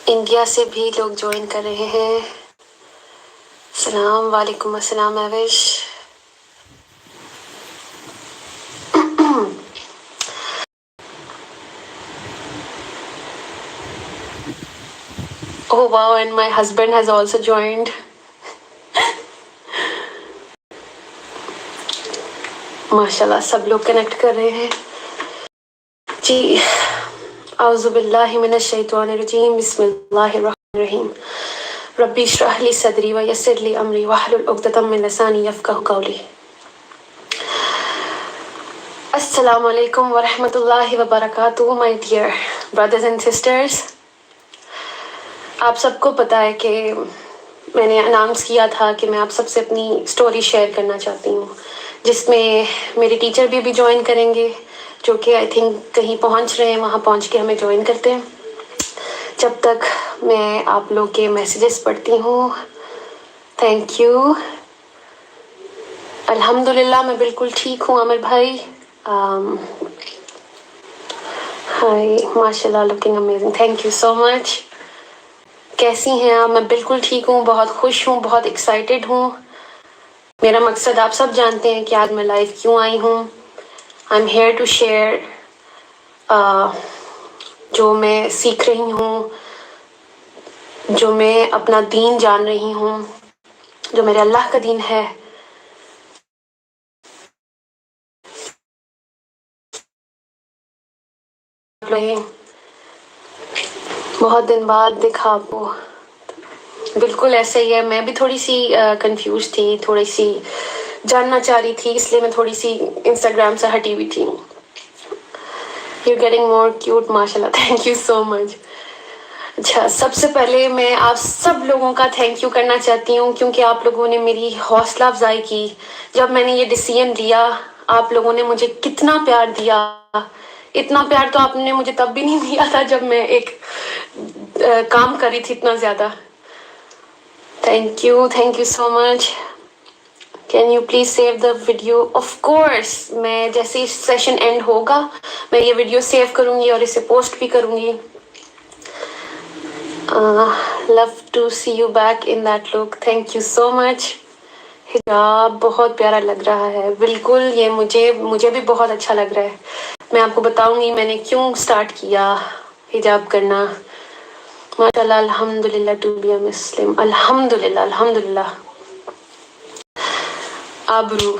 India سے بھی لوگ جوائن کر رہے ہیں. السلام وعلیکم السلام آوش. Oh wow, and my husband has also joined. ماشاءاللہ سب لوگ کنیکٹ کر رہے ہیں. جی اعوذ باللہ من الشیطان الرجیم بسم اللہ الرحمن الرحیم. ربی اشرح لی صدری ویسر لی امری واحلل عقدۃ من لسانی یفقہوا قولی. السلام علیکم ورحمۃ اللہ وبرکاتہ my dear brothers and sisters. آپ سب کو پتہ ہے کہ میں نے اناؤنس کیا تھا کہ میں آپ سب سے اپنی اسٹوری شیئر کرنا چاہتی ہوں، جس میں میرے ٹیچر بھی جوائن کریں گے، جو کہ آئی تھنک کہیں پہنچ رہے ہیں، وہاں پہنچ کے ہمیں جوائن کرتے ہیں. جب تک میں آپ لوگ کے میسیجز پڑھتی ہوں. Thank you. الحمدللہ میں بالکل ٹھیک ہوں عامر بھائی. ہائی ماشاء اللہ looking amazing. Thank you so much. کیسی ہیں آپ؟ میں بالکل ٹھیک ہوں، بہت خوش ہوں، بہت ایکسائٹیڈ ہوں. میرا مقصد آپ سب جانتے ہیں کہ آج میں لائف کیوں آئی ہوں. I am here to share جو میں سیکھ رہی ہوں، جو میں اپنا دین جان رہی ہوں، جو میرے اللہ کا دین ہے. بہت دن بعد دیکھا آپ کو. بالکل ایسا ہی ہے، میں بھی تھوڑی سی کنفیوز تھی، تھوڑی سی جاننا چاہ رہی تھی، اس لیے میں تھوڑی سی انسٹاگرام سے ہٹی ہوئی تھی. You're getting more cute, ماشاء اللہ. تھینک یو سو مچ. اچھا، سب سے پہلے میں آپ سب لوگوں کا تھینک یو کرنا چاہتی ہوں، کیونکہ آپ لوگوں نے میری حوصلہ افزائی کی. جب میں نے یہ ڈیسیژن لیا، آپ لوگوں نے مجھے کتنا پیار دیا. اتنا پیار تو آپ نے مجھے تب بھی نہیں دیا تھا جب میں ایک کام کری تھی اتنا زیادہ. Thank you so much. Can you please save the video? Of course, میں جیسے ہی سیشن اینڈ ہوگا میں یہ ویڈیو سیو کروں گی اور اسے پوسٹ بھی کروں گی. Love to see you back in that look. Thank you so much. حجاب بہت پیارا لگ رہا ہے. بالکل، یہ مجھے بھی بہت اچھا لگ رہا ہے. میں آپ کو بتاؤں گی میں نے کیوں اسٹارٹ کیا حجاب کرنا. ماشاء اللہ الحمد للہ ٹو بی اے مسلم. الحمد للہ الحمد للہ. آبرو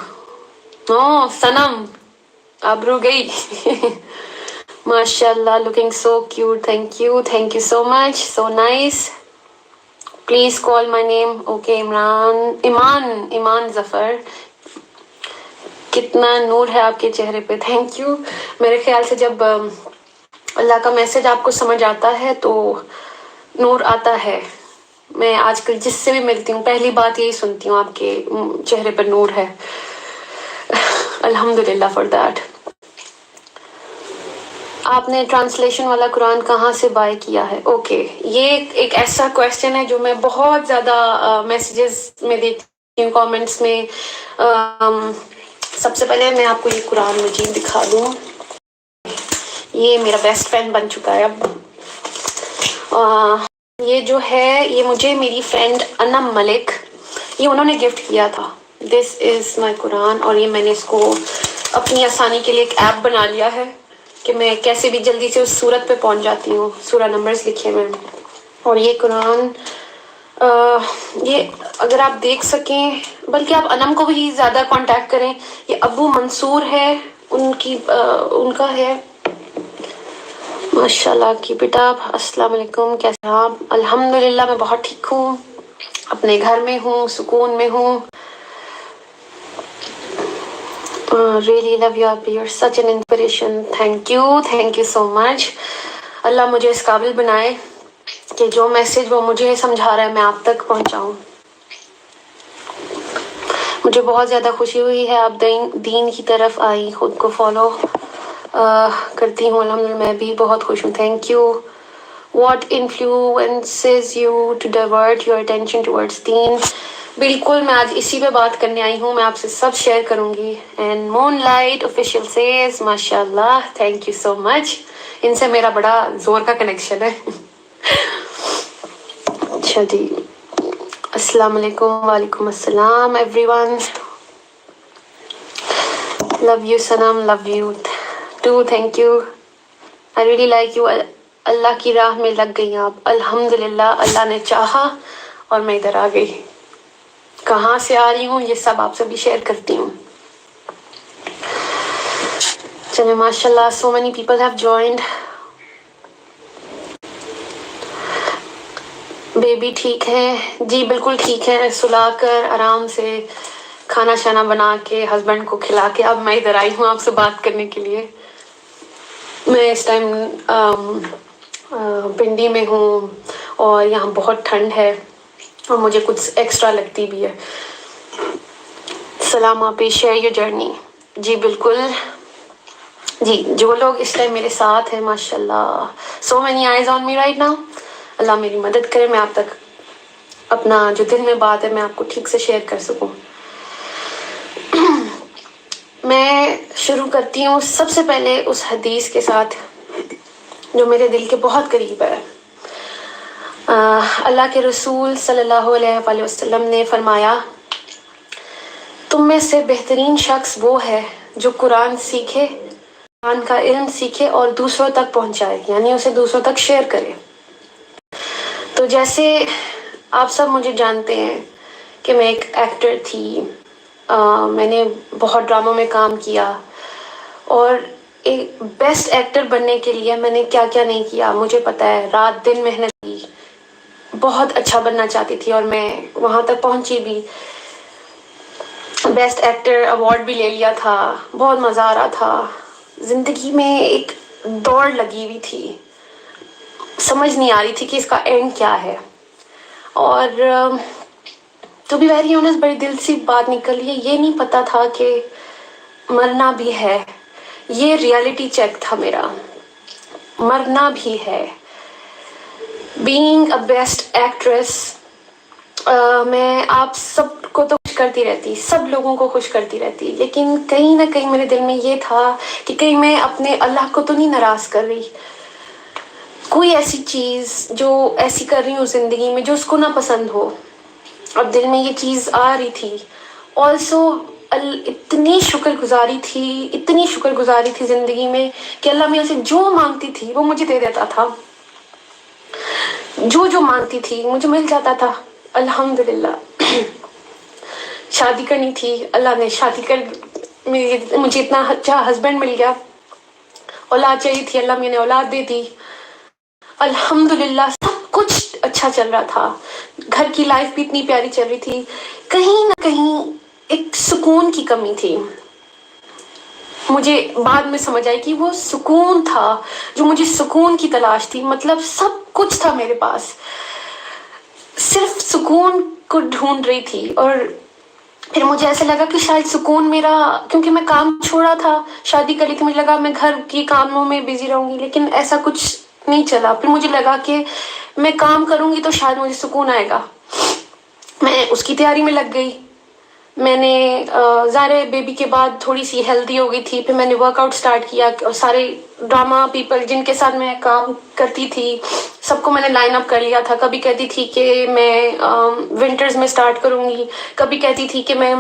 صنم آبرو گئی. ماشاء اللہ looking so cute. Thank you so much. So nice. Please call my name. Okay Iman Zafar. کتنا نور ہے آپ کے چہرے پہ. Thank you. میرے خیال سے جب اللہ کا میسج آپ کو سمجھ آتا ہے تو نور آتا ہے. میں آج کل جس سے بھی ملتی ہوں پہلی بات یہی سنتی ہوں، آپ کے چہرے پر نور ہے. الحمد للہ فار دیٹ. آپ نے ٹرانسلیشن والا قرآن کہاں سے بائی کیا ہے؟ اوکے، یہ ایک ایسا کویسچن ہے جو میں بہت زیادہ میسیجز میں دیتی ہوں، کامنٹس میں. سب سے پہلے میں آپ کو یہ قرآن مجید دکھا دوں. یہ میرا بیسٹ فرینڈ بن چکا ہے اب. یہ جو ہے یہ مجھے میری فرینڈ انم ملک، یہ انہوں نے گفٹ کیا تھا. دس از مائی قرآن. اور یہ میں نے اس کو اپنی آسانی کے لیے ایک ایپ بنا لیا ہے کہ میں کیسے بھی جلدی سے اس سورت پہ پہنچ جاتی ہوں. سورہ نمبرز لکھے میں. اور یہ قرآن یہ اگر آپ دیکھ سکیں، بلکہ آپ انم کو بھی زیادہ کانٹیکٹ کریں. یہ ابو منصور ہے، ان کا ہے. ماشاء اللہ کی بیٹا. السلام علیکم، کیسے ہیں آپ؟ الحمد للہ میں بہت ٹھیک ہوں، اپنے گھر میں ہوں، سکون میں ہوں. Really love you, Abhi. You're such an inspiration. Thank you so much. اللہ مجھے اس قابل بنائے کہ جو میسج وہ مجھے سمجھا رہا ہے میں آپ تک پہنچاؤں. مجھے بہت زیادہ خوشی ہوئی ہے آپ دین کی طرف آئی، خود کو فالو کرتی ہوں. الحمدللہ میں بھی بہت خوش ہوں. Thank you. What influences you to divert your attention towards deen؟ بالکل میں آج اسی پہ بات کرنے آئی ہوں، میں آپ سے سب شیئر کروں گی. And moon light official says ماشاء اللہ. تھینک یو سو مچ. ان سے میرا بڑا زور کا کنیکشن ہے. اچھا جی، السلام علیکم. وعلیکم السلام everyone. Love you Sanam, love you too, thank you. I really like you. اللہ کی راہ میں لگ گئی آپ. الحمد للہ, اللہ نے چاہا اور میں ادھر آ گئی. کہاں سے آ رہی ہوں یہ سب آپ سے بھی شیئر کرتی ہوں. چلے ماشاء اللہ, so many people have joined. Baby ٹھیک ہے جی, بالکل ٹھیک ہے. سلا کر آرام سے کھانا شانا بنا کے ہسبینڈ کو کھلا کے اب میں ادھر آئی ہوں آپ سے بات کرنے کے لیے. میں اس ٹائم پنڈی میں ہوں اور یہاں بہت ٹھنڈ ہے اور مجھے کچھ ایکسٹرا لگتی بھی ہے. سلام آپ, شیئر یور جرنی. جی بالکل جی, جو لوگ اس ٹائم میرے ساتھ ہیں ماشاء اللہ, so many eyes on me right now. اللہ میری مدد کرے میں آپ تک اپنا جو دل میں بات ہے میں آپ کو ٹھیک سے شیئر کر سکوں. میں شروع کرتی ہوں سب سے پہلے اس حدیث کے ساتھ جو میرے دل کے بہت قریب ہے. اللہ کے رسول صلی اللہ علیہ وآلہ وسلم نے فرمایا, تم میں سے بہترین شخص وہ ہے جو قرآن سیکھے, قرآن کا علم سیکھے اور دوسروں تک پہنچائے, یعنی اسے دوسروں تک شیئر کرے. تو جیسے آپ سب مجھے جانتے ہیں کہ میں ایک ایکٹر تھی, میں نے بہت ڈراموں میں کام کیا اور ایک بیسٹ ایکٹر بننے کے لیے میں نے کیا کیا نہیں کیا مجھے پتا ہے. رات دن محنت کی, بہت اچھا بننا چاہتی تھی اور میں وہاں تک پہنچی بھی. بیسٹ ایکٹر ایوارڈ بھی لے لیا تھا, بہت مزہ آ رہا تھا. زندگی میں ایک دوڑ لگی ہوئی تھی, سمجھ نہیں آ رہی تھی کہ اس کا اینڈ کیا ہے. اور ٹو بی ویری آنیسٹ بڑی دل سی بات نکلی ہے, یہ نہیں پتا تھا کہ مرنا بھی ہے. یہ ریالٹی چیک تھا میرا, مرنا بھی ہے. بینگ اے بیسٹ ایکٹریس, میں آپ سب کو تو خوش کرتی رہتی, سب لوگوں کو خوش کرتی رہتی, لیکن کہیں نہ کہیں میرے دل میں یہ تھا کہ کہیں میں اپنے اللہ کو تو نہیں ناراض کر رہی. کوئی ایسی چیز جو ایسی کر رہی ہوں زندگی میں جو اس کو نہ پسند ہو. اب دل میں یہ چیز آ رہی تھی. آلسو اتنی شکر گزاری تھی, اتنی شکر گزاری تھی زندگی میں کہ اللہ میاں سے جو مانگتی تھی وہ مجھے دے دیتا تھا. جو مانگتی تھی مجھے مل جاتا تھا. الحمدللہ. شادی کرنی تھی, اللہ نے شادی کر, مجھے اتنا اچھا ہسبینڈ مل گیا. اولاد چاہیے تھی, اللہ میں نے اولاد دے دی. الحمدللہ سب کچھ اچھا چل رہا تھا. گھر کی لائف بھی اتنی پیاری چل رہی تھی. کہیں نہ کہیں ایک سکون کی کمی تھی. مجھے بعد میں سمجھ آئی کہ وہ سکون تھا جو مجھے سکون کی تلاش تھی. مطلب سب کچھ تھا میرے پاس, صرف سکون کو ڈھونڈ رہی تھی. اور پھر مجھے ایسا لگا کہ شاید سکون میرا, کیونکہ میں کام چھوڑا تھا, شادی کری تھی, مجھے لگا میں گھر کی کاموں میں بزی رہوں گی, لیکن ایسا کچھ نہیں چلا. پھر مجھے لگا کہ میں کام کروں گی تو شاید مجھے سکون آئے گا. میں اس کی تیاری میں لگ گئی. میں نے ظاہر بیبی کے بعد تھوڑی سی ہیلدی ہو گئی تھی, پھر میں نے ورک آؤٹ اسٹارٹ کیا. سارے ڈرامہ پیپل جن کے ساتھ میں کام کرتی تھی سب کو میں نے لائن اپ کر لیا تھا. کبھی کہتی تھی کہ میں ونٹرز میں اسٹارٹ کروں گی, کبھی کہتی تھی کہ میں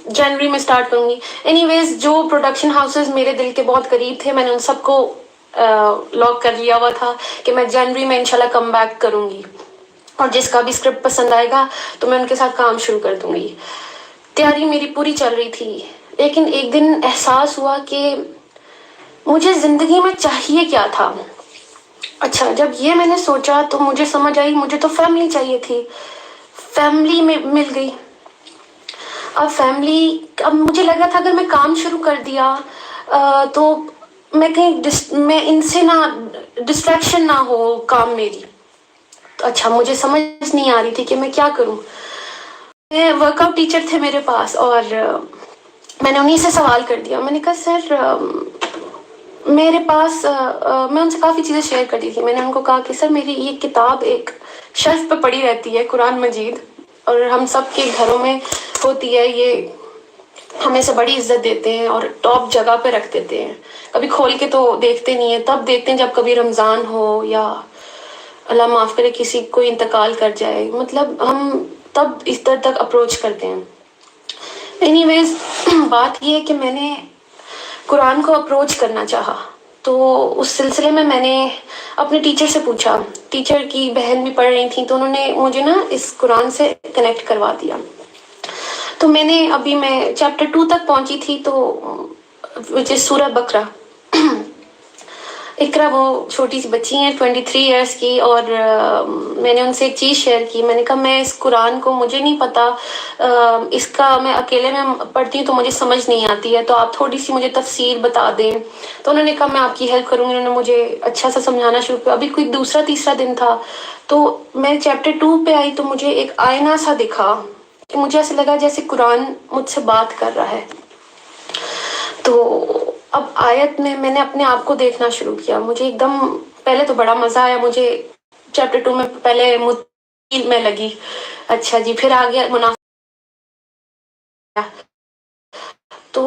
جنوری میں اسٹارٹ کروں گی. اینی ویز جو پروڈکشن ہاؤسز میرے دل کے بہت قریب تھے میں نے ان سب کو لاک کر لیا ہوا تھا کہ میں جنوری میں انشاءاللہ کم بیک کروں گی, اور جس کا بھی اسکرپٹ پسند آئے گا تو میں ان کے ساتھ کام شروع کر دوں گی. تیاری میری پوری چل رہی تھی, لیکن ایک دن احساس ہوا کہ مجھے زندگی میں چاہیے کیا تھا. اچھا, جب یہ میں نے سوچا تو مجھے سمجھ آئی مجھے تو فیملی چاہیے تھی. فیملی میں مل گئی. اب فیملی, اب مجھے لگا تھا اگر میں کام شروع کر دیا تو میں کہیں میں ان سے نہ ڈسٹریکشن نہ ہو کام میری. تو اچھا, مجھے سمجھ نہیں آ رہی تھی کہ میں کیا کروں. ورک آؤٹ ٹیچر تھے میرے پاس اور میں نے انہیں سے سوال کر دیا. میں نے کہا سر میرے پاس, میں ان سے کافی چیزیں شیئر کرتی تھی. میں نے ان کو کہا کہ سر میری یہ کتاب ایک شیلف پہ پڑی رہتی ہے, قرآن مجید, اور ہم سب کے گھروں میں ہوتی ہے, یہ ہمیں سے بڑی عزت دیتے ہیں اور ٹاپ جگہ پہ رکھ دیتے ہیں. کبھی کھول کے تو دیکھتے نہیں ہیں, تب دیکھتے ہیں جب کبھی رمضان ہو یا اللہ معاف کرے کسی کو انتقال کر جائے، مطلب ہم تب اس در تک اپروچ کرتے ہیں. اینی ویز بات یہ ہے کہ میں نے قرآن کو اپروچ کرنا چاہا، تو اس سلسلے میں نے اپنے ٹیچر سے پوچھا. ٹیچر کی بہن بھی پڑھ رہی تھیں تو انہوں نے مجھے نا اس قرآن سے کنیکٹ کروا دیا. تو میں چیپٹر 2 تک پہنچی تھی، تو وچ از سورہ بقرہ. اقرا وہ چھوٹی سی بچی ہیں 23 ایئرس کی، اور میں نے ان سے ایک چیز شیئر کی. میں نے کہا میں اس قرآن کو، مجھے نہیں پتا اس کا، میں اکیلے میں پڑھتی ہوں تو مجھے سمجھ نہیں آتی ہے، تو آپ تھوڑی سی مجھے تفسیر بتا دیں. تو انہوں نے کہا میں آپ کی ہیلپ کروں گی. انہوں نے مجھے اچھا سا سمجھانا شروع کیا. ابھی کوئی دوسرا تیسرا دن تھا تو میں چیپٹر 2 پہ آئی تو مجھے ایک آئینہ سا دکھا کہ مجھے ایسا لگا جیسے قرآن مجھ سے بات کر رہا ہے. تو اب آیت میں نے اپنے آپ کو دیکھنا شروع کیا. مجھے ایک دم پہلے تو بڑا مزہ آیا. مجھے چیپٹر 2 میں پہلے میں لگی، اچھا جی، پھر آ گیا منافق. تو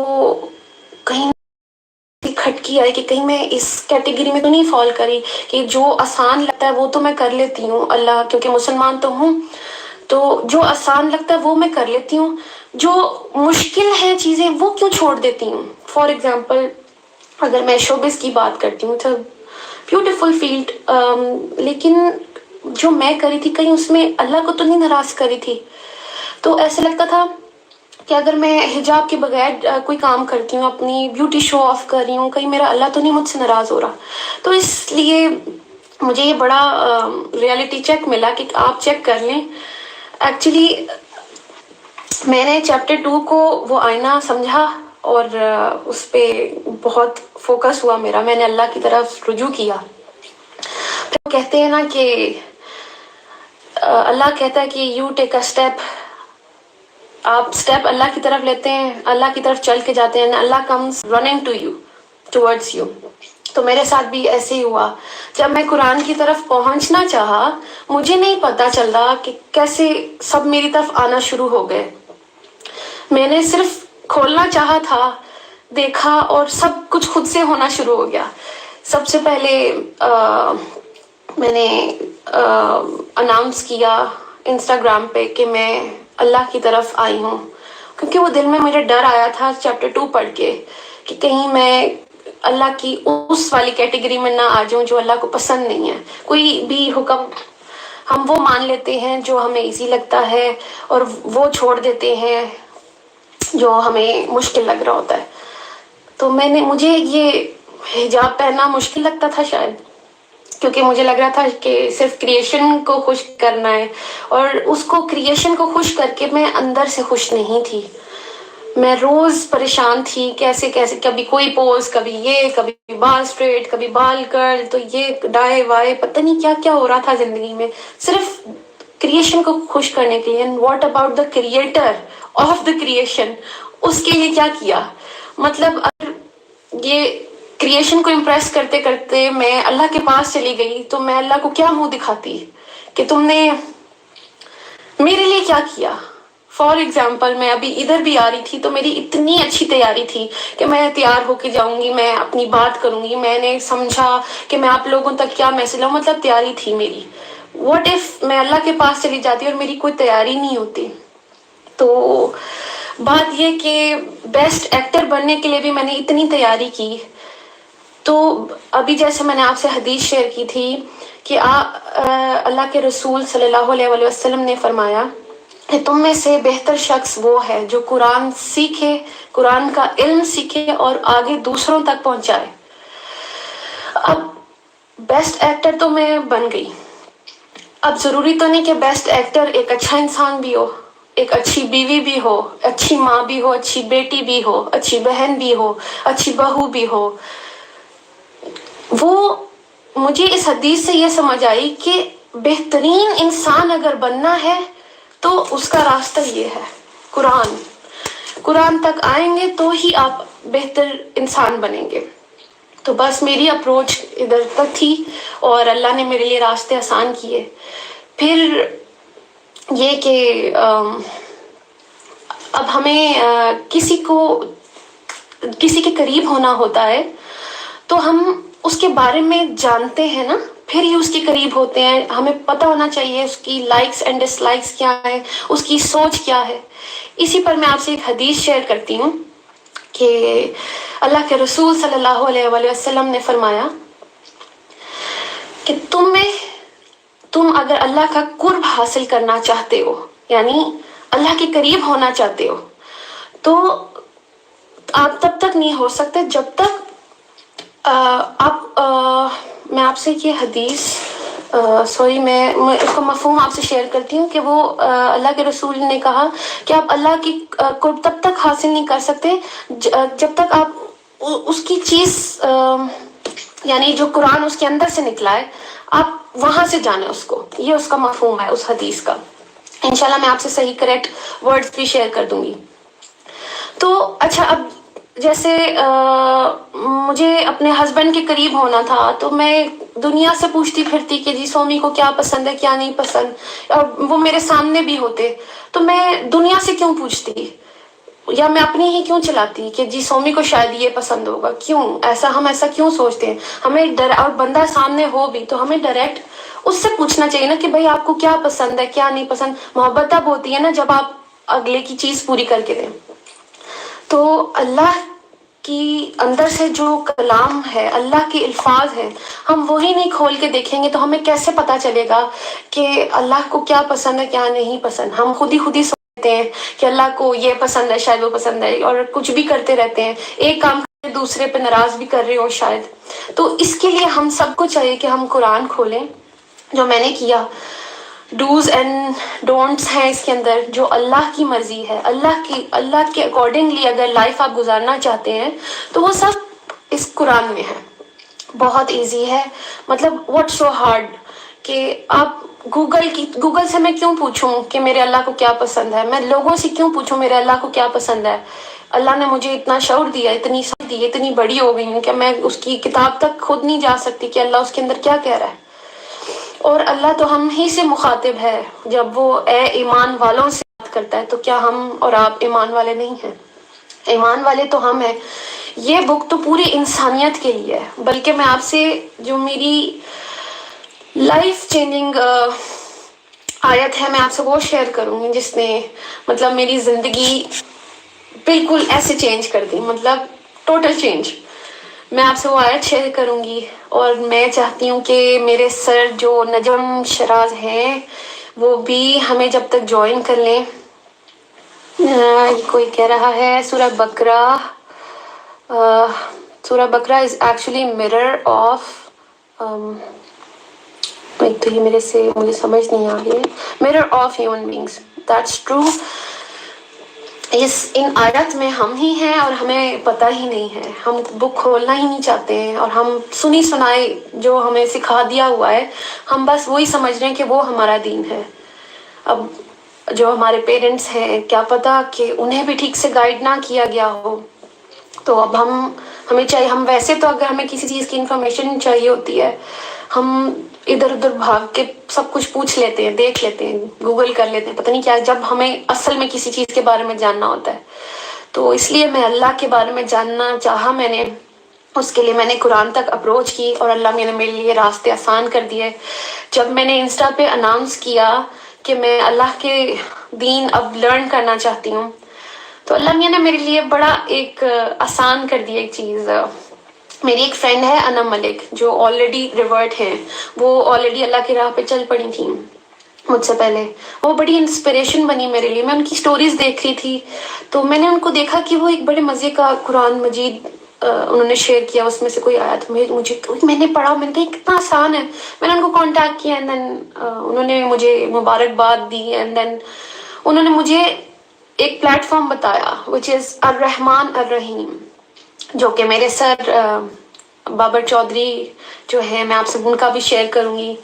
کہیں کھٹکی آئی کہ کہیں میں اس کیٹیگری میں تو نہیں فال کری کہ جو آسان لگتا ہے وہ تو میں کر لیتی ہوں، اللہ کیونکہ مسلمان تو ہوں، تو جو آسان لگتا ہے وہ میں کر لیتی ہوں، جو مشکل ہے چیزیں وہ کیوں چھوڑ دیتی ہوں. فار ایگزامپل اگر میں شوبز کی بات کرتی ہوں تو بیوٹیفل فیلڈ، لیکن جو میں کری تھی کہیں اس میں اللہ کو تو نہیں ناراض کری تھی. تو ایسے لگتا تھا کہ اگر میں حجاب کے بغیر کوئی کام کرتی ہوں، اپنی بیوٹی شو آف کر رہی ہوں، کہیں میرا اللہ تو نہیں مجھ سے ناراض ہو رہا. تو اس لیے مجھے یہ بڑا ریئلٹی چیک ملا کہ آپ چیک کر لیں. ایکچولی میں نے چیپٹر 2 کو وہ آئینہ سمجھا اور اس پہ بہت فوکس ہوا میرا. میں نے اللہ کی طرف رجوع کیا. پھر کہتے ہیں نا کہ اللہ کہتا ہے کہ یو ٹیک اے اسٹیپ، آپ اسٹیپ اللہ کی طرف لیتے ہیں، اللہ کی طرف چل کے جاتے ہیں، اللہ comes running to you, towards you. تو میرے ساتھ بھی ایسے ہی ہوا. جب میں قرآن کی طرف پہنچنا چاہا، مجھے نہیں پتا چل رہا کہ کیسے سب میری طرف آنا شروع ہو گئے. میں نے صرف کھولنا چاہا تھا، دیکھا اور سب کچھ خود سے ہونا شروع ہو گیا. سب سے پہلے میں نے اناؤنس کیا انسٹاگرام پہ کہ میں اللہ کی طرف آئی ہوں، کیونکہ وہ دل میں مجھے ڈر آیا تھا چیپٹر 2 پڑھ کے کہ کہیں میں اللہ کی اس والی کیٹیگری میں نہ آ جاؤں جو اللہ کو پسند نہیں ہے. کوئی بھی حکم ہم وہ مان لیتے ہیں جو ہمیں ایزی لگتا ہے اور وہ چھوڑ دیتے ہیں جو ہمیں مشکل لگ رہا ہوتا ہے. تو مجھے یہ حجاب پہننا مشکل لگتا تھا شاید، کیونکہ مجھے لگ رہا تھا کہ صرف کریشن کو خوش کرنا ہے، اور اس کو کریشن کو خوش کر کے میں اندر سے خوش نہیں تھی. میں روز پریشان تھی، کیسے کبھی کوئی پوز، کبھی یہ، کبھی بال اسٹریٹ، کبھی بال کرل، تو یہ ڈائے وائے، پتہ نہیں کیا کیا ہو رہا تھا زندگی میں صرف کریشن کو خوش کرنے کے لیے. And what about the creator of the creation, اس کے لیے کیا کیا؟ مطلب اگر یہ کریشن کو امپریس کرتے کرتے میں اللہ کے پاس چلی گئی تو میں اللہ کو کیا منہ دکھاتی کہ تم نے میرے لیے کیا کیا. فار ایگزامپل میں ابھی ادھر بھی آ رہی تھی تو میری اتنی اچھی تیاری تھی کہ میں تیار ہو کے جاؤں گی، میں اپنی بات کروں گی، میں نے سمجھا کہ میں آپ لوگوں تک کیا میسج لاؤں، مطلب تیاری تھی میری. واٹ اف میں اللہ کے پاس چلی جاتی اور میری کوئی تیاری نہیں ہوتی؟ تو بات یہ کہ بیسٹ ایکٹر بننے کے لیے بھی میں نے اتنی تیاری کی. تو ابھی جیسے میں نے آپ سے حدیث شیئر کی تھی کہ اللہ کے رسول صلی اللہ علیہ وسلم نے فرمایا کہ تم میں سے بہتر شخص وہ ہے جو قرآن سیکھے، قرآن کا علم سیکھے اور آگے دوسروں تک پہنچائے. اب بیسٹ ایکٹر تو میں بن گئی. اب ضروری تو نہیں کہ بیسٹ ایکٹر ایک اچھا انسان بھی ہو، ایک اچھی بیوی بھی ہو، اچھی ماں بھی ہو، اچھی بیٹی بھی ہو، اچھی بہن بھی ہو، اچھی بہو بھی ہو. وہ مجھے اس حدیث سے یہ سمجھ آئی کہ بہترین انسان اگر بننا ہے تو اس کا راستہ یہ ہے، قرآن تک آئیں گے تو ہی آپ بہتر انسان بنیں گے. تو بس میری اپروچ ادھر تک تھی اور اللہ نے میرے لیے راستے آسان کیے. پھر یہ کہ اب ہمیں کسی کے قریب ہونا ہوتا ہے تو ہم اس کے بارے میں جانتے ہیں نا پھر ہی اس کے قریب ہوتے ہیں. ہمیں پتہ ہونا چاہیے اس کی لائکس اینڈ ڈس لائکس کیا ہیں, اس کی سوچ کیا ہے. اسی پر میں آپ سے ایک حدیث شیئر کرتی ہوں کہ اللہ کے رسول صلی اللہ علیہ وآلہ وسلم نے فرمایا کہ تم اگر اللہ کا قرب حاصل کرنا چاہتے ہو, یعنی اللہ کے قریب ہونا چاہتے ہو, تو آپ تب تک نہیں ہو سکتے جب تک میں آپ سے یہ حدیث سوری میں اس کو مفہوم آپ سے شیئر کرتی ہوں کہ وہ اللہ کے رسول نے کہا کہ آپ اللہ کی قرب تب تک حاصل نہیں کر سکتے جب تک آپ اس کی چیز یعنی جو قرآن اس کے اندر سے نکلا ہے آپ وہاں سے جانیں اس کو. یہ اس کا مفہوم ہے اس حدیث کا. انشاءاللہ میں آپ سے صحیح کریکٹ ورڈز بھی شیئر کر دوں گی. تو اچھا, اب جیسے مجھے اپنے ہسبینڈ کے قریب ہونا تھا تو میں دنیا سے پوچھتی پھرتی کہ جی سومی کو کیا پسند ہے کیا نہیں پسند, اور وہ میرے سامنے بھی ہوتے, تو میں دنیا سے کیوں پوچھتی یا میں اپنی ہی کیوں چلاتی کہ جی سومی کو شاید یہ پسند ہوگا. کیوں ہم ایسا کیوں سوچتے ہیں؟ ہمیں اور بندہ سامنے ہو بھی تو ہمیں ڈائریکٹ اس سے پوچھنا چاہیے نا کہ بھائی آپ کو کیا پسند ہے کیا نہیں پسند. محبت تب ہوتی ہے نا جب آپ اگلے کی چیز پوری کر کے دیں. تو اللہ کی اندر سے جو کلام ہے, اللہ کے الفاظ ہیں, ہم وہی نہیں کھول کے دیکھیں گے تو ہمیں کیسے پتا چلے گا کہ اللہ کو کیا پسند ہے کیا نہیں پسند. ہم خود ہی سوچتے ہیں کہ اللہ کو یہ پسند ہے شاید وہ پسند ہے, اور کچھ بھی کرتے رہتے ہیں, ایک کام دوسرے پہ ناراض بھی کر رہے ہو شاید. تو اس کے لیے ہم سب کو چاہیے کہ ہم قرآن کھولیں, جو میں نے کیا. ڈوز اینڈ ڈونٹس ہیں اس کے اندر, جو اللہ کی مرضی ہے, اللہ کے اکارڈنگلی اگر لائف آپ گزارنا چاہتے ہیں تو وہ سب اس قرآن میں ہے. بہت ایزی ہے, مطلب واٹ سو ہارڈ کہ آپ گوگل سے میں کیوں پوچھوں کہ میرے اللہ کو کیا پسند ہے, میں لوگوں سے کیوں پوچھوں میرے اللہ کو کیا پسند ہے. اللہ نے مجھے اتنا شعور دیا, اتنی سمجھ دی, اتنی بڑی ہو گئی ہوں کہ میں اس کی کتاب تک خود نہیں جا سکتی کہ اللہ اس کے اندر کیا کہہ رہا ہے. اور اللہ تو ہم ہی سے مخاطب ہے, جب وہ اے ایمان والوں سے بات کرتا ہے تو کیا ہم اور آپ ایمان والے نہیں ہیں؟ ایمان والے تو ہم ہیں. یہ بک تو پوری انسانیت کے لیے ہے, بلکہ میں آپ سے جو میری لائف چینجنگ آیت ہے میں آپ سے وہ شیئر کروں گی جس نے مطلب میری زندگی بالکل ایسے چینج کر دی, مطلب ٹوٹل چینج. میں آپ سے وہ آیت شیئر کروں گی, اور میں چاہتی ہوں کہ میرے سر جو نجم شراز ہیں وہ بھی ہمیں جب تک جوائن کر لیں. کوئی کہہ رہا ہے سورہ بقرہ از ایکچولی mirror آف ایک تو یہ مجھے سمجھ نہیں آ رہی ہے. mirror of human beings, that's true. ان آیات میں ہم ہی ہیں اور ہمیں پتہ ہی نہیں ہے, ہم بک کھولنا ہی نہیں چاہتے ہیں, اور ہم سنی سنائے جو ہمیں سکھا دیا ہوا ہے ہم بس وہی سمجھ رہے ہیں کہ وہ ہمارا دین ہے. اب جو ہمارے پیرنٹس ہیں کیا پتہ کہ انہیں بھی ٹھیک سے گائیڈ نہ کیا گیا ہو, تو اب ہمیں چاہیے, ہم ویسے تو اگر ہمیں کسی چیز کی انفارمیشن چاہیے ہوتی ہے ہم ادھر ادھر بھاگ کے سب کچھ پوچھ لیتے ہیں, دیکھ لیتے ہیں, گوگل کر لیتے ہیں, پتہ نہیں کیا, جب ہمیں اصل میں کسی چیز کے بارے میں جاننا ہوتا ہے. تو اس لیے میں اللہ کے بارے میں جاننا چاہا, میں نے اس کے لیے میں نے قرآن تک اپروچ کی, اور اللہ نے میرے لیے راستے آسان کر دیے. جب میں نے انسٹا پہ اناؤنس کیا کہ میں اللہ کے دین اب لرن کرنا چاہتی ہوں, تو اللہ میاں نے میرے لیے بڑا ایک آسان کر دیا ایک چیز. میری ایک فرینڈ ہے انم ملک جو آلریڈی ریورٹ ہیں, وہ آلریڈی اللہ کی راہ پہ چل پڑی تھیں مجھ سے پہلے. وہ بڑی انسپریشن بنی میرے لیے. میں ان کی سٹوریز دیکھ رہی تھی تو میں نے ان کو دیکھا کہ وہ ایک بڑے مزے کا قرآن مجید انہوں نے شیئر کیا, اس میں سے کوئی آیت میں نے پڑھا, میں نے کہا کتنا آسان ہے. میں نے ان کو کانٹیکٹ کیا, اینڈ دین انہوں نے مجھے مبارکباد دی, اینڈ دین انہوں نے مجھے ایک پلیٹ فارم بتایا which is الرحمن الرحیم, جو کہ میرے سر بابر چودھری جو ہیں, میں آپ سے ان کا بھی شیئر کروں گی,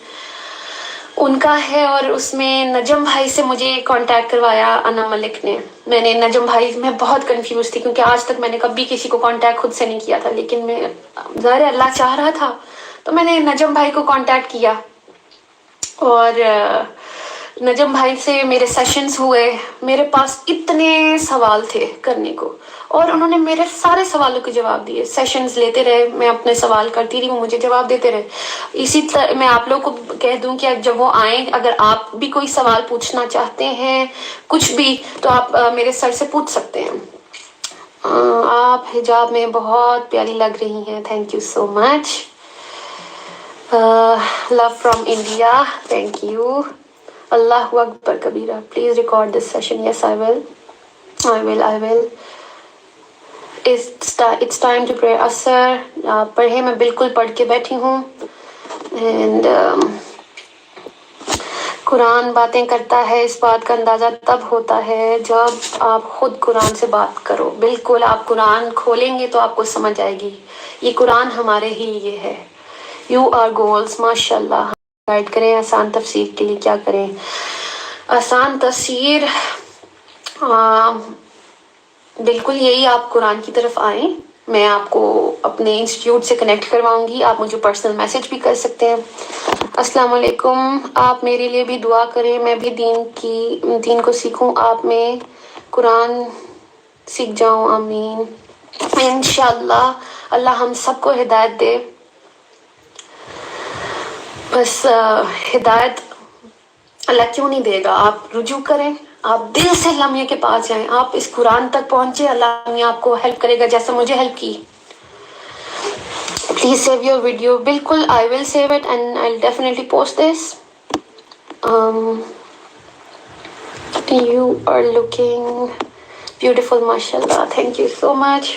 ان کا ہے. اور اس میں نجم بھائی سے مجھے کانٹیکٹ کروایا انم ملک نے. میں نے نجم بھائی میں بہت کنفیوز تھی کیونکہ آج تک میں نے کبھی کسی کو کانٹیکٹ خود سے نہیں کیا تھا, لیکن میں ظاہر اللہ چاہ رہا تھا تو میں نے نجم بھائی کو کانٹیکٹ کیا, اور نجم بھائی سے میرے سیشنز ہوئے، میرے پاس اتنے سوال تھے کرنے کو، اور انہوں نے میرے سارے سوالوں کے جواب دیے. سیشنز لیتے رہے، میں اپنے سوال کرتی رہی، وہ مجھے جواب دیتے رہے. اسی طرح میں آپ لوگوں کو کہہ دوں کہ جب وہ آئیں، اگر آپ بھی کوئی سوال پوچھنا چاہتے ہیں کچھ بھی، تو آپ میرے سر سے پوچھ سکتے ہیں. آپ حجاب میں بہت پیاری لگ رہی ہیں. Thank you so much. Love from India. Thank you. اللہ اکبر کبیرہ. Please record this session. Yes I will. I will. It's time to pray. اثر پڑھے، میں بالکل پڑھ کے بیٹھی ہوں. اینڈ قرآن باتیں کرتا ہے، اس بات کا اندازہ تب ہوتا ہے جب آپ خود قرآن سے بات کرو. بالکل، آپ قرآن کھولیں گے تو آپ کو سمجھ آئے گی. یہ قرآن ہمارے ہی لیے ہے. You are goals. ماشاء اللہ. گائڈ کریں آسان تفسیر کے لیے. کیا کریں آسان تفسیر؟ بالکل یہی، آپ قرآن کی طرف آئیں. میں آپ کو اپنے انسٹیٹیوٹ سے کنیکٹ کرواؤں گی. آپ مجھے پرسنل میسج بھی کر سکتے ہیں. السلام علیکم. آپ میرے لیے بھی دعا کریں، میں بھی دین کو سیکھوں، آپ میں قرآن سیکھ جاؤں. آمین. انشاءاللہ اللہ ہم سب کو ہدایت دے. بس ہدایت اللہ کیوں نہیں دے گا؟ آپ رجوع کریں، آپ دل سے لمحے کے پاس جائیں، آپ اس قرآن تک پہنچے، اللہ نے آپ کو ہیلپ کرے گا جیسے مجھے ہیلپ کی. Please save your video. بالکل I will save it and I will definitely post this. You are looking beautiful. ماشاء اللہ. تھینک یو سو مچ.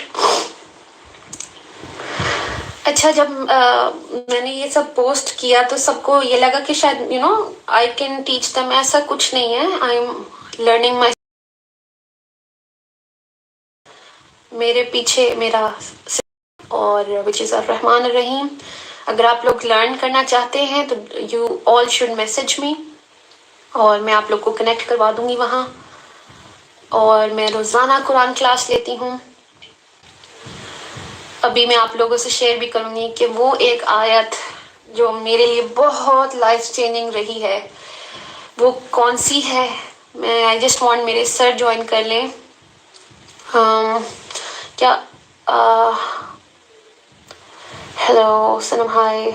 اچھا، جب میں نے یہ سب پوسٹ کیا تو سب کو یہ لگا کہ شاید آئی کین ٹیچ دم. ایسا کچھ نہیں ہے. آئی ایم لرننگ مائی. میرے پیچھے میرا اور وچ از الرحمن الرحیم. اگر آپ لوگ لرن کرنا چاہتے ہیں تو you all should message me, اور میں آپ لوگ کو کنیکٹ کروا دوں گی وہاں. اور میں روزانہ قرآن کلاس لیتی ہوں. ابھی میں آپ لوگوں سے شیئر بھی کروں گی کہ وہ ایک آیت جو میرے لیے بہت لائف چینجنگ رہی ہے، وہ کون سی ہے. میں آئی جسٹ وانٹ میرے سر جوائن کر لیں. کیا ہیلو سنم، ہائے.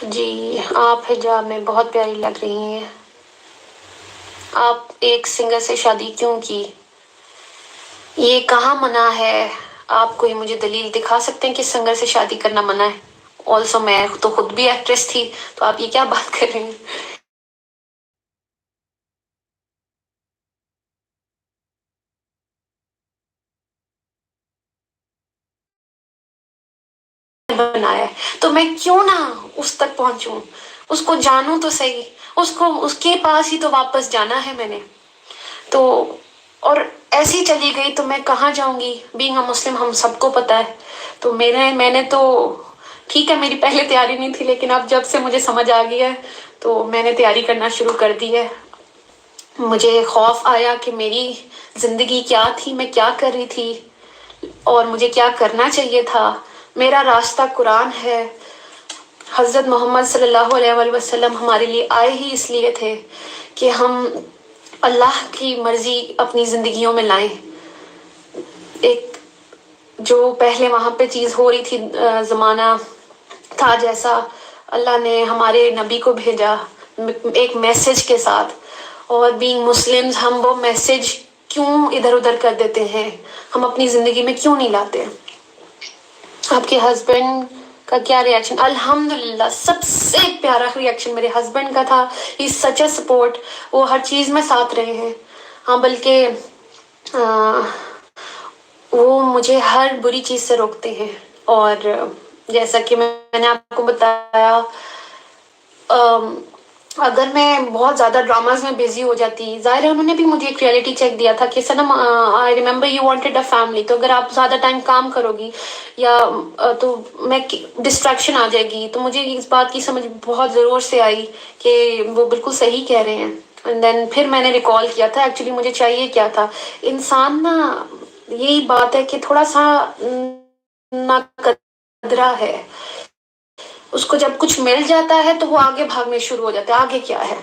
جی، آپ حجاب میں بہت پیاری لگ رہی ہیں. آپ ایک سنگر سے شادی کیوں کی؟ یہ کہاں منع ہے؟ آپ کوئی مجھے دلیل دکھا سکتے ہیں کہ سنگر سے شادی کرنا منع ہے؟ آلسو میں تو خود بھی ایکٹریس تھی، تو آپ یہ کیا بات کر رہی ہیں؟ بنایا ہے تو میں کیوں نہ اس تک پہنچوں، اس کو جانوں تو صحیح. اس کے پاس ہی تو واپس جانا ہے میں نے تو. اور ایسی چلی گئی تو میں کہاں جاؤں گی؟ بینگ اے مسلم ہم سب کو پتا ہے. تو میں نے تو ٹھیک ہے، میری پہلے تیاری نہیں تھی، لیکن اب جب سے مجھے سمجھ آ گئی ہے تو میں نے تیاری کرنا شروع کر دی ہے. مجھے خوف آیا کہ میری زندگی کیا تھی، میں کیا کر رہی تھی اور مجھے کیا کرنا چاہیے تھا. میرا راستہ قرآن ہے. حضرت محمد صلی اللہ علیہ وآلہ وسلم ہمارے لیے آئے ہی اس لیے تھے کہ ہم اللہ کی مرضی اپنی زندگیوں میں لائیں. ایک جو پہلے وہاں پہ چیز ہو رہی تھی، زمانہ تھا جیسا، اللہ نے ہمارے نبی کو بھیجا ایک میسج کے ساتھ. اور بینگ مسلمز ہم وہ میسج کیوں ادھر ادھر کر دیتے ہیں؟ ہم اپنی زندگی میں کیوں نہیں لاتے؟ آپ کے ہسبینڈ کا کیا ریئیکشن؟ الحمدللہ سب سے پیارا ریئیکشن میرے ہسبینڈ کا تھا. ہی از سچ اے سپورٹ. وہ ہر چیز میں ساتھ رہے ہیں. ہاں، بلکہ وہ مجھے ہر بری چیز سے روکتے ہیں. اور جیسا کہ میں نے آپ کو بتایا، اگر میں بہت زیادہ ڈراماز میں بزی ہو جاتی، ظاہر ہے انہوں نے بھی مجھے ایک ریئلٹی چیک دیا تھا کہ Sanam, I remember you wanted a family. تو اگر آپ زیادہ ٹائم کام کرو گی یا تو میں ڈسٹریکشن آ جائے گی. تو مجھے اس بات کی سمجھ بہت زور سے آئی کہ وہ بالکل صحیح کہہ رہے ہیں. اینڈ دین پھر میں نے ریکال کیا تھا ایکچولی مجھے چاہیے کیا تھا. انسان نا، یہی بات ہے کہ تھوڑا سا ناقدرا ہے. اس کو جب کچھ مل جاتا ہے تو وہ آگے بھاگنے شروع ہو جاتا ہے، آگے کیا ہے.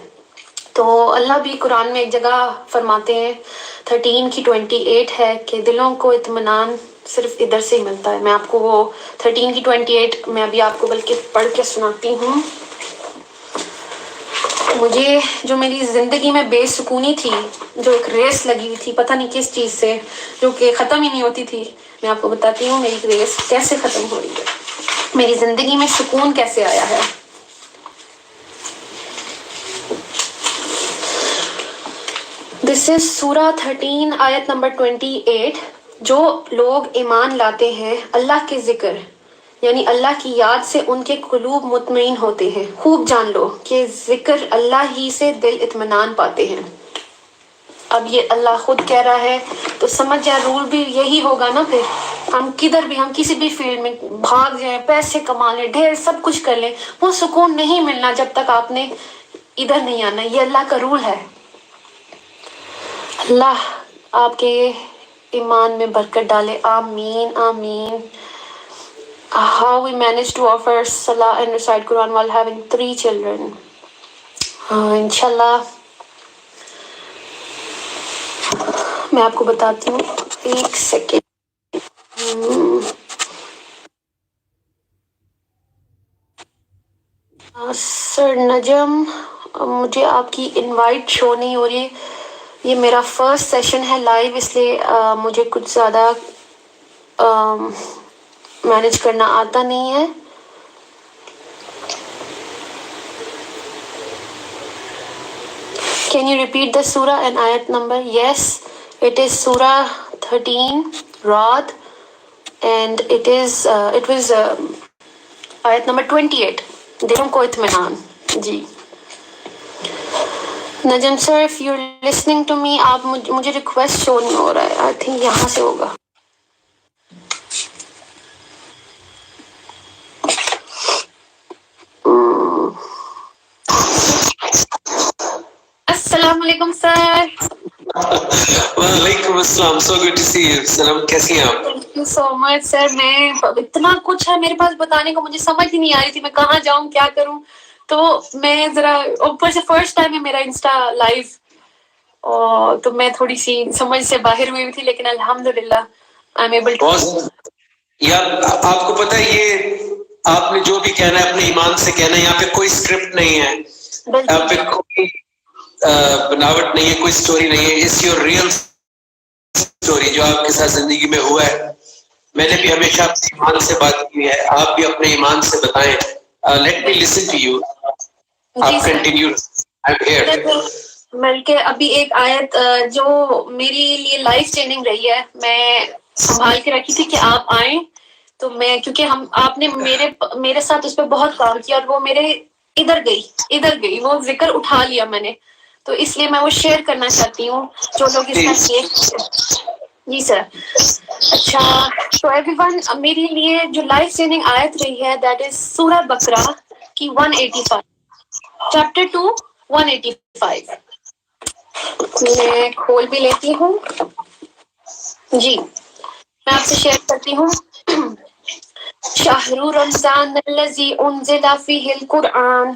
تو اللہ بھی قرآن میں ایک جگہ فرماتے ہیں 13 کی 28 ہے کہ دلوں کو اطمینان صرف ادھر سے ہی ملتا ہے. میں آپ کو وہ 13 کی 28 میں ابھی آپ کو بلکہ پڑھ کے سناتی ہوں. مجھے جو میری زندگی میں بے سکونی تھی، جو ایک ریس لگی ہوئی تھی پتہ نہیں کس چیز سے، جو کہ ختم ہی نہیں ہوتی تھی، میں آپ کو بتاتی ہوں میری ریس کیسے ختم ہو رہی ہے، میری زندگی میں سکون کیسے آیا ہے. دس از سورہ 13 آیت نمبر 28. جو لوگ ایمان لاتے ہیں اللہ کے ذکر یعنی اللہ کی یاد سے ان کے قلوب مطمئن ہوتے ہیں. خوب جان لو کہ ذکر اللہ ہی سے دل اطمینان پاتے ہیں. اب یہ اللہ خود کہہ رہا ہے تو سمجھ جائے رول بھی یہی ہوگا نا. پھر ہم کدھر بھی، ہم کسی بھی فیلڈ میں بھاگ جائیں، پیسے کما لیں، ڈھیر سب کچھ کر لیں، وہ سکون نہیں ملنا جب تک آپ نے ادھر نہیں آنا. یہ اللہ کا رول ہے. اللہ آپ کے ایمان میں برکت ڈالے. آمین آمین. How we managed to offer Salah and recite Quran while having 3 children. انشاءاللہ میں آپ کو بتاتی ہوں، ایک سیکنڈ. سر نجم، مجھے آپ کی انوائٹ شو نہیں ہو رہی. یہ میرا فرسٹ سیشن ہے لائیو، اس لیے مجھے کچھ زیادہ مینج کرنا آتا نہیں ہے. Can you repeat the surah and ayat number? Yes, it is surah 13 Ra'd and it was ayat number 28. دلوں کو اطمینان. جی نجم سر، if you're listening to me، آپ مجھے ریکویسٹ شو نہیں ہو رہا ہے. آئی تھنک یہاں سے ہوگا. السلام علیکم سر. وعلیکم السلام. So good to see you. سلام، کیسی ہیں آپ؟ Thank you so much sir. میں اتنا کچھ ہے میرے پاس بتانے کو، مجھے سمجھ ہی نہیں آ رہی تھی میں کہاں جاؤں کیا کروں. تو میں ذرا اوپر سے فرسٹ ٹائم ہے میرا انسٹا لائیو، اور تو میں تھوڑی سی سمجھ سے باہر ہوئی تھی، لیکن الحمدللہ آئی ایم ایبل ٹو. یار آپ کو پتہ ہے، یہ آپ نے جو بھی کہنا ہے اپنے ایمان سے کہنا ہے. یہاں پہ کوئی اسکرپٹ نہیں ہے، یہاں پہ کوئی بناوٹ نہیں ہے، کوئی اسٹوری نہیں ہے. اٹس یور ریئل اسٹوری جو آپ کے ساتھ زندگی میں ہوا ہے. میں نے بھی ہمیشہ اپنے ایمان سے بات کی ہے، آپ بھی اپنے ایمان سے بتائیں. Let me listen to you. آپ کنٹینیو. I am here. بلکہ ابھی ایک آیت جو میری لیے لائف چینجنگ رہی ہے، میں سنبھال کے رکھی تھی کہ آپ آئیں. تو میں کیونکہ آپ نے میرے ساتھ اس پہ بہت کام کیا، اور وہ میرے ادھر گئی وہ ذکر اٹھا لیا میں نے، تو اس لیے میں وہ شیئر کرنا چاہتی ہوں جو لوگ اس کا جی سر. اچھا تو ایوری ون، میرے لیے جو لائف چینجنگ آیت رہی ہے دیٹ از سورہ بقرہ کی 185، چیپٹر 2 185. میں کھول بھی لیتی ہوں. جی میں آپ سے شیئر کرتی ہوں. شہر رمضان الذی انزل فیہ القرآن.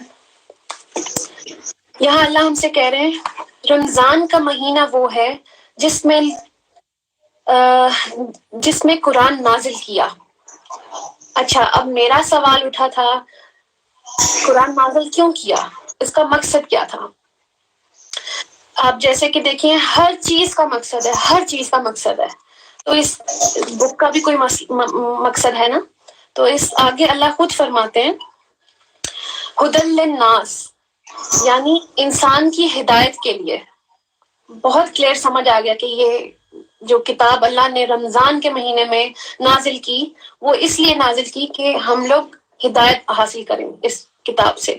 یہاں اللہ ہم سے کہہ رہے ہیں رمضان کا مہینہ وہ ہے جس میں قرآن نازل کیا. اچھا اب میرا سوال اٹھا تھا قرآن نازل کیوں کیا، اس کا مقصد کیا تھا. آپ جیسے کہ دیکھیں ہر چیز کا مقصد ہے، ہر چیز کا مقصد ہے. تو اس بک کا بھی کوئی مقصد ہے نا. تو اس آگے اللہ خود فرماتے ہیں ہدی للناس، یعنی انسان کی ہدایت کے لیے. بہت کلیئر سمجھ آ گیا کہ یہ جو کتاب اللہ نے رمضان کے مہینے میں نازل کی، وہ اس لیے نازل کی کہ ہم لوگ ہدایت حاصل کریں اس کتاب سے.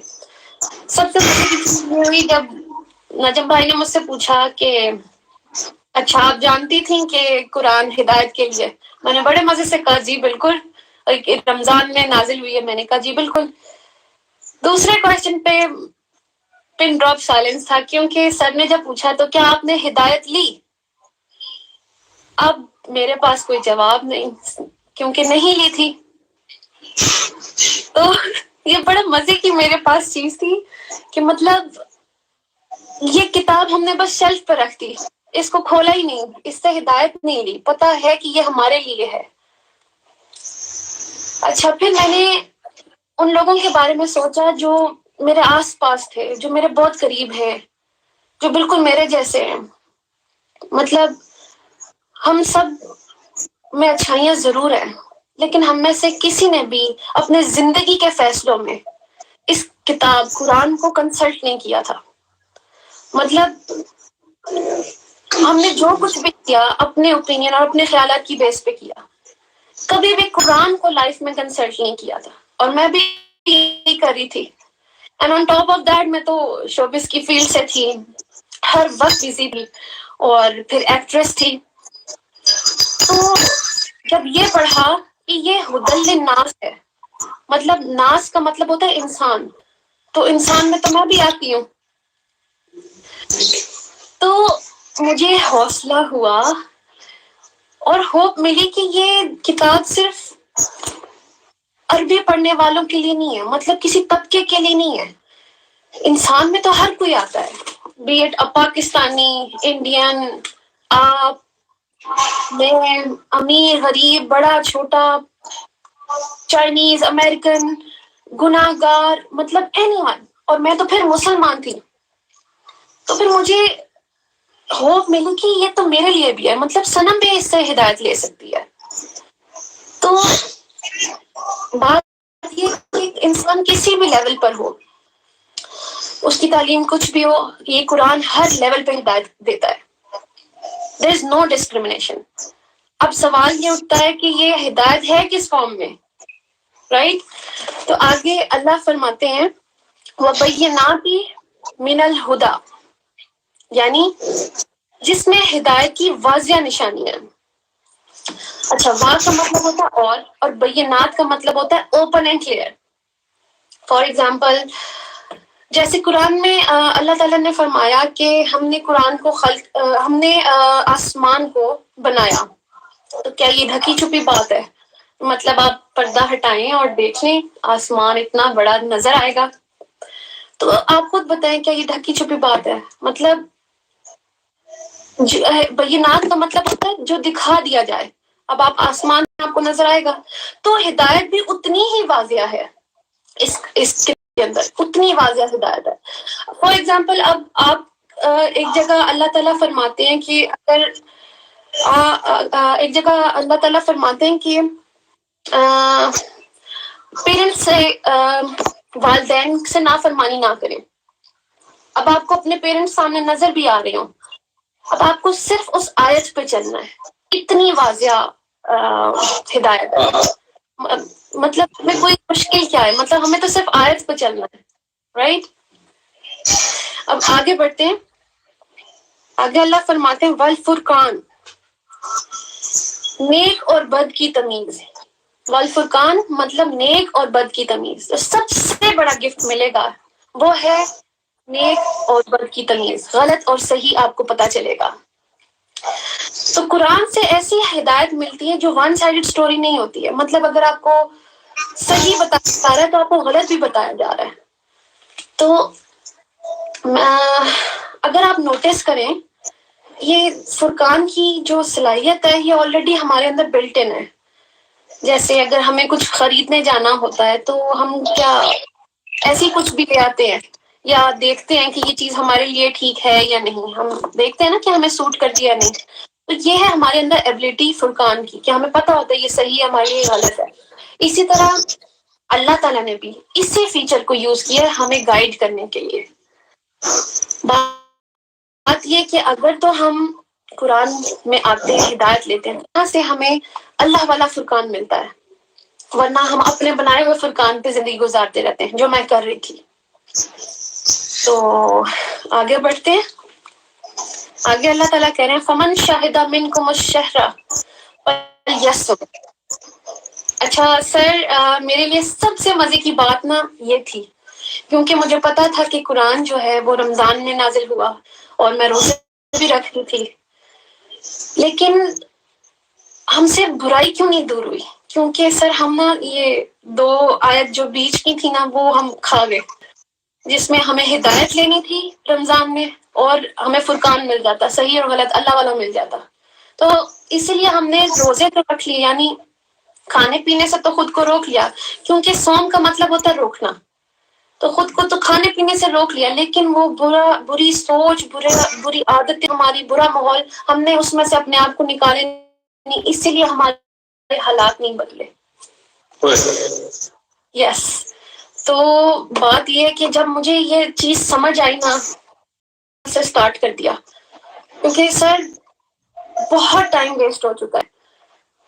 سب سے پہلی چیز یہ ہوئی جب نجم بھائی نے مجھ سے پوچھا کہ اچھا آپ جانتی تھیں کہ قرآن ہدایت کے لیے. میں نے بڑے مزے سے کہا جی بالکل، رمضان میں نازل ہوئی ہے. میں نے کہا جی بالکل. دوسرے کوشچن پہ پن ڈراپ سائلنس تھا، کیونکہ سر نے جب پوچھا تو کیا آپ نے ہدایت لی، اب میرے پاس کوئی جواب نہیں کیونکہ نہیں لی تھی. تو یہ بڑا مزے کی میرے پاس چیز تھی کہ مطلب یہ کتاب ہم نے بس شیلف پر رکھ دی، اس کو کھولا ہی نہیں، اس سے ہدایت نہیں لی، پتا ہے کہ یہ ہمارے لیے ہے۔ اچھا، پھر میں نے ان لوگوں کے بارے میں سوچا جو میرے آس پاس تھے، جو میرے بہت قریب ہیں، جو بالکل میرے جیسے ہیں۔ مطلب ہم سب میں اچھائیاں ضرور ہیں، لیکن ہم میں سے کسی نے بھی اپنے زندگی کے فیصلوں میں اس کتاب قرآن کو کنسلٹ نہیں کیا تھا۔ مطلب ہم نے جو کچھ بھی کیا اپنے اوپینین اور اپنے خیالات کی بیس پہ کیا، کبھی بھی قرآن کو لائف میں کنسلٹ نہیں کیا تھا، اور میں بھی یہی کر رہی تھی۔ And on top of that میں تو شوبز کی فیلڈ سے تھی، ہر وقت بزی تھی، اور پھر ایکٹریس تھی۔ تو جب یہ پڑھا کہ یہ ہدی للناس ہے، مطلب ناس کا مطلب ہوتا ہے انسان، تو انسان میں تو میں بھی آتی ہوں، تو مجھے حوصلہ ہوا اور ہوپ ملی کہ یہ کتاب صرف عربی پڑھنے والوں کے لیے نہیں ہے، مطلب کسی طبقے کے لیے نہیں ہے۔ انسان میں تو ہر کوئی آتا ہے، بی ایٹ پاکستانی، انڈین، آپ، میں، امیر، غریب، بڑا چھوٹا، چائنیز، امریکن، گناہ گار، مطلب اینی ون۔ اور میں تو پھر مسلمان تھی، تو پھر مجھے ہوپ ملی کہ یہ تو میرے لیے بھی ہے، مطلب صنم بھی اس سے ہدایت لے سکتی ہے۔ تو بات یہ کہ انسان کسی بھی لیول پر ہو، اس کی تعلیم کچھ بھی ہو، یہ قرآن ہر لیول پہ ہدایت دیتا ہے۔ دیر از نو ڈسکریمنیشن۔ اب سوال یہ اٹھتا ہے کہ یہ ہدایت ہے کس فارم میں، رائٹ؟ تو آگے اللہ فرماتے ہیں وَبَيِّنَاتٍ مِنَ الْهُدَى، یعنی جس میں ہدایت کی واضح نشانیاں۔ اچھا، واضح کا مطلب ہوتا ہے اور بینات کا مطلب ہوتا ہے open and clear. For example, جیسے قرآن میں اللہ تعالیٰ نے فرمایا کہ ہم نے قرآن کو ہم نے آسمان کو بنایا، تو کیا یہ ڈھکی چھپی بات ہے؟ مطلب آپ پردہ ہٹائیں اور دیکھیں، آسمان اتنا بڑا نظر آئے گا، تو آپ خود بتائیں کیا یہ ڈھکی چھپی بات ہے؟ مطلب بینات کا مطلب ہوتا ہے جو دکھا دیا جائے۔ اب آپ آسمان میں آپ کو نظر آئے گا، تو ہدایت بھی اتنی ہی واضح ہے، اس کے اندر اتنی واضح ہدایت ہے۔ فار ایگزامپل، اب آپ ایک جگہ اللہ تعالیٰ فرماتے ہیں کہ اگر ایک جگہ اللہ تعالیٰ فرماتے ہیں کہ پیرنٹس سے والدین سے نافرمانی نہ کریں۔ اب آپ کو اپنے پیرنٹس سامنے نظر بھی آ رہے ہوں، اب آپ کو صرف اس آیت پہ چلنا ہے، اتنی واضح ہدایت ہے۔ مطلب ہمیں کوئی مشکل کیا ہے، مطلب ہمیں تو صرف آیت پہ چلنا ہے، رائٹ؟ اب آگے بڑھتے ہیں، آگے اللہ فرماتے ہیں والفرقان، نیک اور بد کی تمیز۔ والفرقان مطلب نیک اور بد کی تمیز۔ تو سب سے بڑا گفٹ ملے گا وہ ہے نیک اور بد کی تمیز، غلط اور صحیح آپ کو پتا چلے گا۔ تو قرآن سے ایسی ہدایت ملتی ہے جو ون سائیڈڈ سٹوری نہیں ہوتی ہے، مطلب اگر آپ کو صحیح بتایا جا رہا ہے تو آپ کو غلط بھی بتایا جا رہا ہے۔ تو اگر آپ نوٹس کریں، یہ فرقان کی جو صلاحیت ہے یہ آلریڈی ہمارے اندر بلٹ ان ہے۔ جیسے اگر ہمیں کچھ خریدنے جانا ہوتا ہے تو ہم کیا ایسی کچھ بھی لے آتے ہیں، یا دیکھتے ہیں کہ یہ چیز ہمارے لیے ٹھیک ہے یا نہیں، ہم دیکھتے ہیں نا کہ ہمیں سوٹ کرتی ہے یا نہیں۔ تو یہ ہے ہمارے اندر ایبلٹی فرقان کی، کہ ہمیں پتہ ہوتا ہے یہ صحیح ہے، ہمارے لیے غلط ہے۔ اسی طرح اللہ تعالیٰ نے بھی اسی فیچر کو یوز کیا ہے ہمیں گائیڈ کرنے کے لیے۔ بات یہ کہ اگر تو ہم قرآن میں آتے ہیں، ہدایت لیتے ہیں، وہاں سے ہمیں اللہ والا فرقان ملتا ہے، ورنہ ہم اپنے بنائے ہوئے فرقان پہ زندگی گزارتے رہتے ہیں، جو میں کر رہی تھی۔ تو آگے بڑھتے ہیں، آگے اللہ تعالیٰ کہہ رہے ہیں فمن شاہد منکم الشہر فلیصم۔ اچھا سر، میرے لیے سب سے مزے کی بات نا یہ تھی، کیونکہ مجھے پتا تھا کہ قرآن جو ہے وہ رمضان میں نازل ہوا اور میں روزے بھی رکھتی تھی، لیکن ہم سے برائی کیوں نہیں دور ہوئی؟ کیونکہ سر ہم نا یہ 2 آیت جو بیچ کی تھی نا وہ ہم کھا گئے، جس میں ہمیں ہدایت لینی تھی رمضان میں اور ہمیں فرقان مل جاتا، صحیح اور غلط اللہ والا مل جاتا. تو اسی لیے ہم نے روزے تو رکھ لیے، یعنی کھانے پینے سے تو خود کو روک لیا، کیونکہ صوم کا مطلب ہوتا ہے روکنا. تو خود کو تو کھانے پینے سے روک لیا، لیکن وہ بری سوچ، بری عادتیں ہماری، برا ماحول، ہم نے اس میں سے اپنے آپ کو نکالے نہیں، اسی لیے ہمارے حالات نہیں بدلے. یس. تو بات یہ ہے کہ جب مجھے یہ چیز سمجھ آئی نا، سے سٹارٹ کر دیا، کیونکہ سر بہت ٹائم ویسٹ ہو چکا ہے.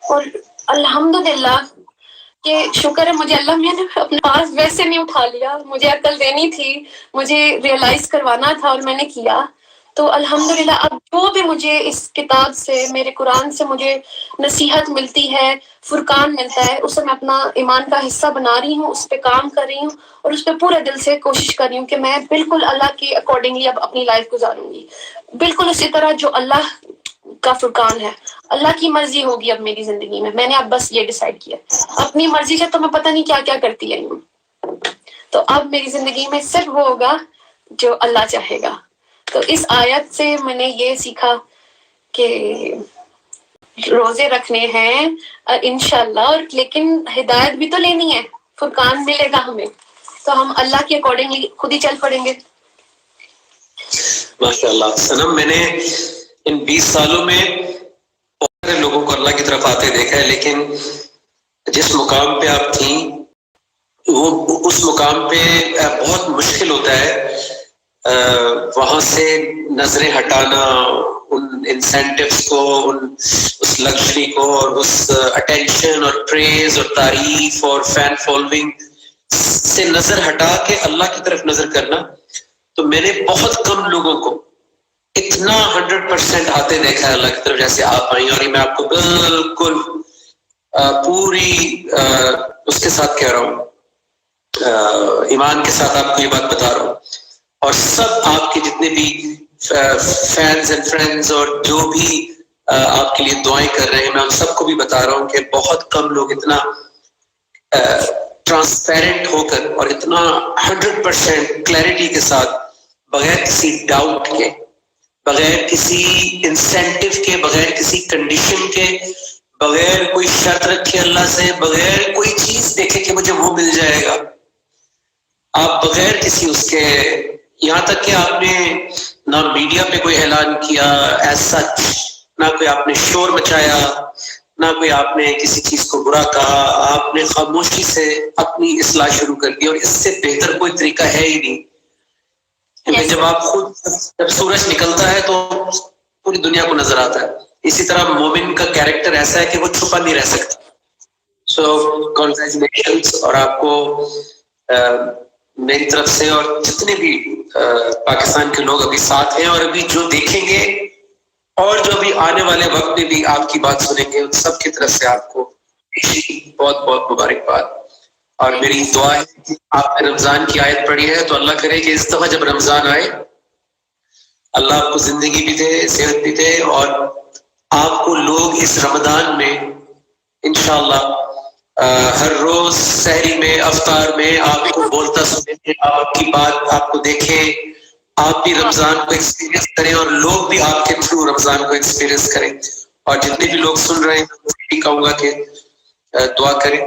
اور الحمدللہ کہ شکر ہے مجھے اللہ میں نے اپنے پاس ویسے نہیں اٹھا لیا، مجھے عقل دینی تھی، مجھے ریئلائز کروانا تھا اور میں نے کیا. تو الحمدللہ اب جو بھی مجھے اس کتاب سے، میرے قرآن سے مجھے نصیحت ملتی ہے، فرقان ملتا ہے، اسے میں اپنا ایمان کا حصہ بنا رہی ہوں، اس پہ کام کر رہی ہوں اور اس پہ پورے دل سے کوشش کر رہی ہوں کہ میں بالکل اللہ کے اکارڈنگلی اب اپنی لائف گزاروں گی، بالکل اسی طرح جو اللہ کا فرقان ہے. اللہ کی مرضی ہوگی اب میری زندگی میں نے اب بس یہ ڈیسائیڈ کیا. اپنی مرضی سے تو میں پتہ نہیں کیا کیا کرتی رہی ہوں، تو اب میری زندگی میں صرف وہ ہوگا جو اللہ چاہے گا. تو اس آیت سے میں نے یہ سیکھا کہ روزے رکھنے ہیں انشاءاللہ، اور لیکن ہدایت بھی تو لینی ہے، فرقان ملے گا ہمیں، تو ہم اللہ کے اکارڈنگلی خود ہی چل پڑیں گے. ماشاء اللہ. سنم، میں نے ان 20 سالوں میں بہت سارے لوگوں کو اللہ کی طرف آتے دیکھا ہے، لیکن جس مقام پہ آپ تھیں وہ اس مقام پہ بہت مشکل ہوتا ہے وہاں سے نظریں ہٹانا، ان انسینٹیوز کو، اس لگژری کو، اور اس اٹینشن اور پریز اور تعریف اور فین فالوئنگ سے نظر ہٹا کے اللہ کی طرف نظر کرنا. تو میں نے بہت کم لوگوں کو اتنا 100% آتے دیکھا ہے اللہ کی طرف جیسے آپ آئی، اور میں آپ کو بالکل پوری اس کے ساتھ کہہ رہا ہوں، ایمان کے ساتھ آپ کو یہ بات بتا رہا ہوں. اور سب آپ کے جتنے بھی فینز اینڈ فرینڈز اور جو بھی آپ کے لیے دعائیں کر رہے ہیں، میں ان سب کو بھی بتا رہا ہوں کہ بہت کم لوگ اتنا ٹرانسپیرنٹ ہو کر اور اتنا 100% کلیئرٹی کے ساتھ، بغیر کسی ڈاؤٹ کے، بغیر کسی انسینٹیو کے، بغیر کسی کنڈیشن کے، بغیر کوئی شرط رکھے اللہ سے، بغیر کوئی چیز دیکھے کہ مجھے وہ مل جائے گا، آپ بغیر کسی اس کے، یہاں تک کہ آپ نے نہ میڈیا پہ کوئی اعلان کیا ایز سچ، نہ کوئی آپ نے شور مچایا، نہ کوئی آپ نے کسی چیز کو برا کہا، آپ نے خاموشی سے اپنی اصلاح شروع کر دی. اور اس سے بہتر کوئی طریقہ ہے ہی نہیں، کیونکہ جب آپ خود، جب سورج نکلتا ہے تو پوری دنیا کو نظر آتا ہے. اسی طرح مومن کا کیریکٹر ایسا ہے کہ وہ چھپا نہیں رہ سکتا. سو کانگریچولیشنز، اور آپ کو میری طرف سے اور جتنے بھی پاکستان کے لوگ ابھی ساتھ ہیں اور ابھی جو دیکھیں گے اور جو بھی آنے والے وقت میں بھی آپ کی بات سنیں گے، ان سب کی طرف سے آپ کو بہت بہت مبارکباد. اور میری دعا ہے کہ آپ نے رمضان کی آیت پڑھی ہے تو اللہ کرے کہ اس دفعہ جب رمضان آئے، اللہ آپ کو زندگی بھی دے، صحت بھی دے، اور آپ کو لوگ اس رمضان میں انشاءاللہ ہر روز سحری میں، افطار میں آپ کو بولتا سنیں، آپ کی بات آپ کو دیکھیں، آپ بھی رمضان کو ایکسپیرینس کریں اور لوگ بھی آپ کے تھرو رمضان کو ایکسپیرینس کریں. اور جتنے بھی لوگ سن رہے ہیں میں بھی کہوں گا کہ دعا کریں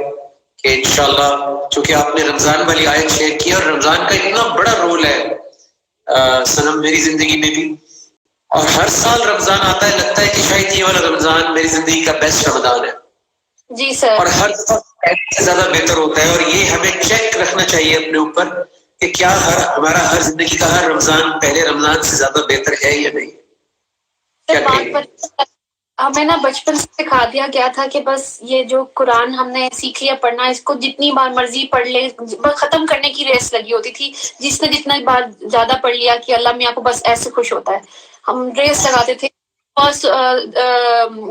کہ انشاءاللہ، چونکہ آپ نے رمضان والی آیت شیئر کی اور رمضان کا اتنا بڑا رول ہے سنم میری زندگی میں بھی، اور ہر سال رمضان آتا ہے لگتا ہے کہ شاید یہ والا رمضان میری زندگی کا بیسٹ رمضان ہے. جی سر. اور ہر سال سے زیادہ بہتر ہوتا ہے، اور یہ ہمیں چیک رکھنا چاہیے اپنے اوپر کہ کیا ہمارا ہر زندگی کا ہر رمضان پہلے رمضان سے زیادہ بہتر ہے یا نہیں. ہمیں نا بچپن سے سکھا دیا گیا تھا کہ بس یہ جو قرآن ہم نے سیکھ لیا پڑھنا، اس کو جتنی بار مرضی پڑھ لے، ختم کرنے کی ریس لگی ہوتی تھی. جس نے جتنا بار زیادہ پڑھ لیا کہ اللہ میاں کو بس ایسے خوش ہوتا ہے، ہم ریس لگاتے تھے. فرسٹ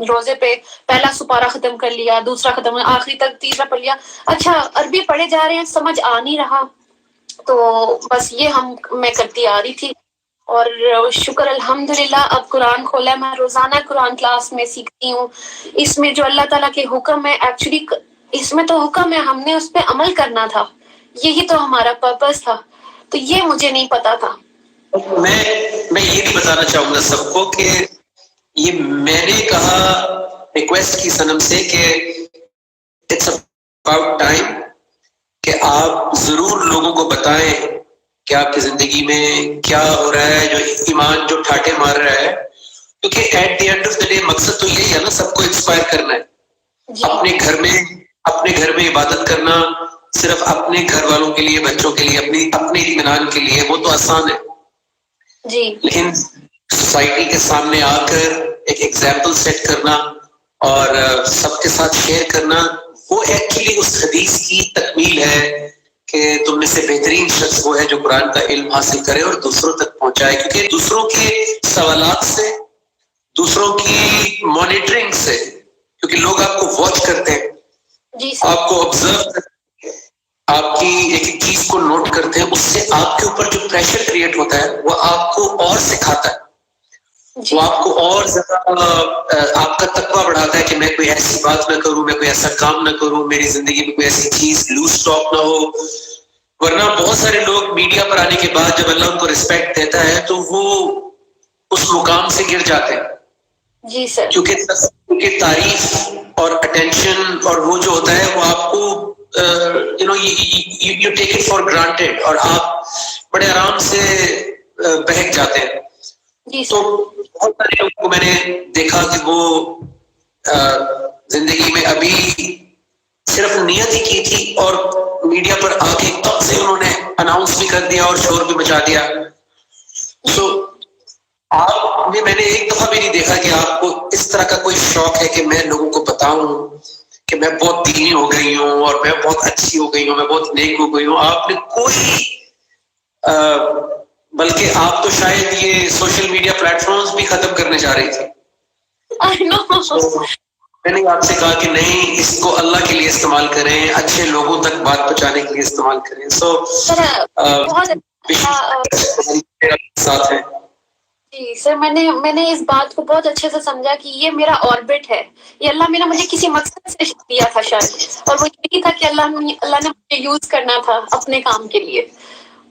روزے پہ پہلا سپارہ ختم کر لیا، دوسرا ختم، آخری تک تیسرا پڑھ لیا. اچھا عربی پڑھے جا رہے ہیں، سمجھ آ نہیں رہا، تو بس یہ میں کرتی آ رہی تھی. اور شکر الحمدللہ اب قرآن کھولا ہے، میں روزانہ قرآن کلاس میں سیکھتی ہوں. اس میں جو اللہ تعالیٰ کے حکم ہے ایکچولی اس میں تو حکم ہے, ہم نے اس پہ عمل کرنا تھا, یہی تو ہمارا پرپس تھا. تو یہ مجھے نہیں پتا تھا. میں یہ بھی بتانا چاہوں گا سب کو کہ یہ میں نے کہا, ریکویسٹ کی صنم سے کہ اٹس اباؤٹ ٹائم کہ آپ ضرور لوگوں کو بتائیں کہ آپ کی زندگی میں کیا ہو رہا ہے, جو ایمان جو ٹھاٹے مار رہا ہے. کیونکہ at the end of the day مقصد تو یہی ہے نا, سب کو انسپائر کرنا ہے. جی. اپنے گھر میں عبادت کرنا صرف اپنے گھر والوں کے لیے, بچوں کے لیے, اپنے اطمینان کے لیے, وہ تو آسان ہے. جی. لیکن سوسائٹی کے سامنے آ کر ایک ایگزامپل سیٹ کرنا اور سب کے ساتھ شیئر کرنا, وہ ایکچولی اس حدیث کی تکمیل ہے کہ تم میں سے بہترین شخص وہ ہے جو قرآن کا علم حاصل کرے اور دوسروں تک پہنچائے. کیونکہ دوسروں کے سوالات سے, دوسروں کی مانیٹرنگ سے, کیونکہ لوگ آپ کو واچ کرتے ہیں, آپ کو آبزرو کرتے ہیں, آپ کی ایک ایک چیز کو نوٹ کرتے ہیں, اس سے آپ کے اوپر جو پریشر کریٹ ہوتا ہے وہ آپ کو اور سکھاتا ہے, وہ آپ کو اور زیادہ آپ کا تقویٰ بڑھاتا ہے کہ میں کوئی ایسی بات نہ کروں, میں کوئی ایسا کام نہ کروں, میری زندگی میں کوئی ایسی چیز لوز اسٹاک نہ ہو. ورنہ بہت سارے لوگ میڈیا پر آنے کے بعد جب اللہ ان کو رسپیکٹ دیتا ہے تو وہ اس مقام سے گر جاتے ہیں. جی سر. کیونکہ تعریف اور اٹینشن اور وہ جو ہوتا ہے وہ آپ کو you take it for granted اور آپ بڑے آرام سے بہک جاتے ہیں. تو بہت سارے لوگوں کو میں نے دیکھا کہ وہ زندگی میں ابھی صرف نیت ہی کی تھی اور میڈیا پر آ کے تب سے انہوں نے اناؤنس بھی کر دیا اور شور بھی مچا دیا. سو آپ میں نے ایک دفعہ بھی نہیں دیکھا کہ آپ کو اس طرح کا کوئی شوق ہے کہ میں لوگوں کو بتاؤں کہ میں بہت دینی ہو گئی ہوں اور میں بہت اچھی ہو گئی ہوں, میں بہت نیک ہو گئی ہوں. آپ نے کوئی بلکہ آپ تو شاید یہ سوشل میڈیا پلیٹ فارمز بھی ختم کرنے جا رہی تھی. میں نے آپ سے کہا کہ نہیں, اس کو اللہ کے لیے استعمال کریں, اچھے لوگوں تک بات پہنچانے کے لیے استعمال کریں. ساتھ ہیں. جی سر, میں نے اس بات کو بہت اچھے سے سمجھا کہ یہ میرا آربٹ ہے, یہ اللہ نے مجھے کسی مقصد سے دیا تھا شاید, اور وہ یہی تھا کہ اللہ نے مجھے یوز کرنا تھا اپنے کام کے لیے,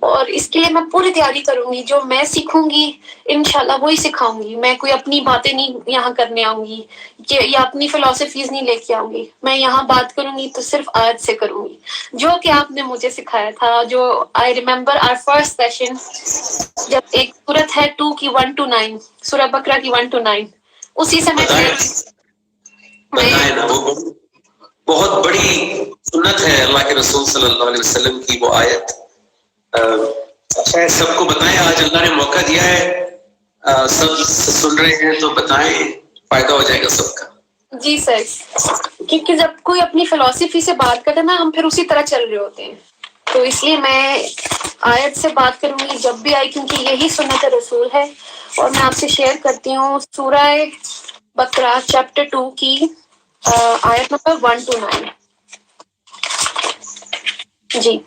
اور اس کے لیے میں پوری تیاری کروں گی. جو میں سیکھوں گی انشاءاللہ وہی سکھاؤں گی. میں کوئی اپنی باتیں نہیں یہاں کرنے آؤں گی یا اپنی فلسفیز نہیں لے کے آؤں گی. میں یہاں بات کروں گی تو صرف آیت سے کروں گی, جو کہ آپ نے مجھے سکھایا تھا. جو I remember our first session, جب ایک سورت ہے 2 کی 1 to 9, سورہ بقرہ کی 1 to 9, اسی سے میں بہت بڑی سنت ہے اللہ کے رسول صلی اللہ علیہ وسلم کی وہ آیت. اچھا سب کو بتائیں, آج اللہ نے موقع دیا ہے, سب سن رہے ہیں تو بتائیں, فائدہ ہو جائے گا سب کا. جی سر, کیونکہ جب کوئی اپنی فلسفی سے بات کرتا ہے نا, ہم پھر اسی طرح چل رہے ہوتے ہیں. تو اس لیے میں آیت سے بات کروں گی جب بھی آئی, کیونکہ یہی سنت رسول ہے. اور میں آپ سے شیئر کرتی ہوں سورہ بقرہ چیپٹر 2 کی آیت نمبر 1 to 9. جی.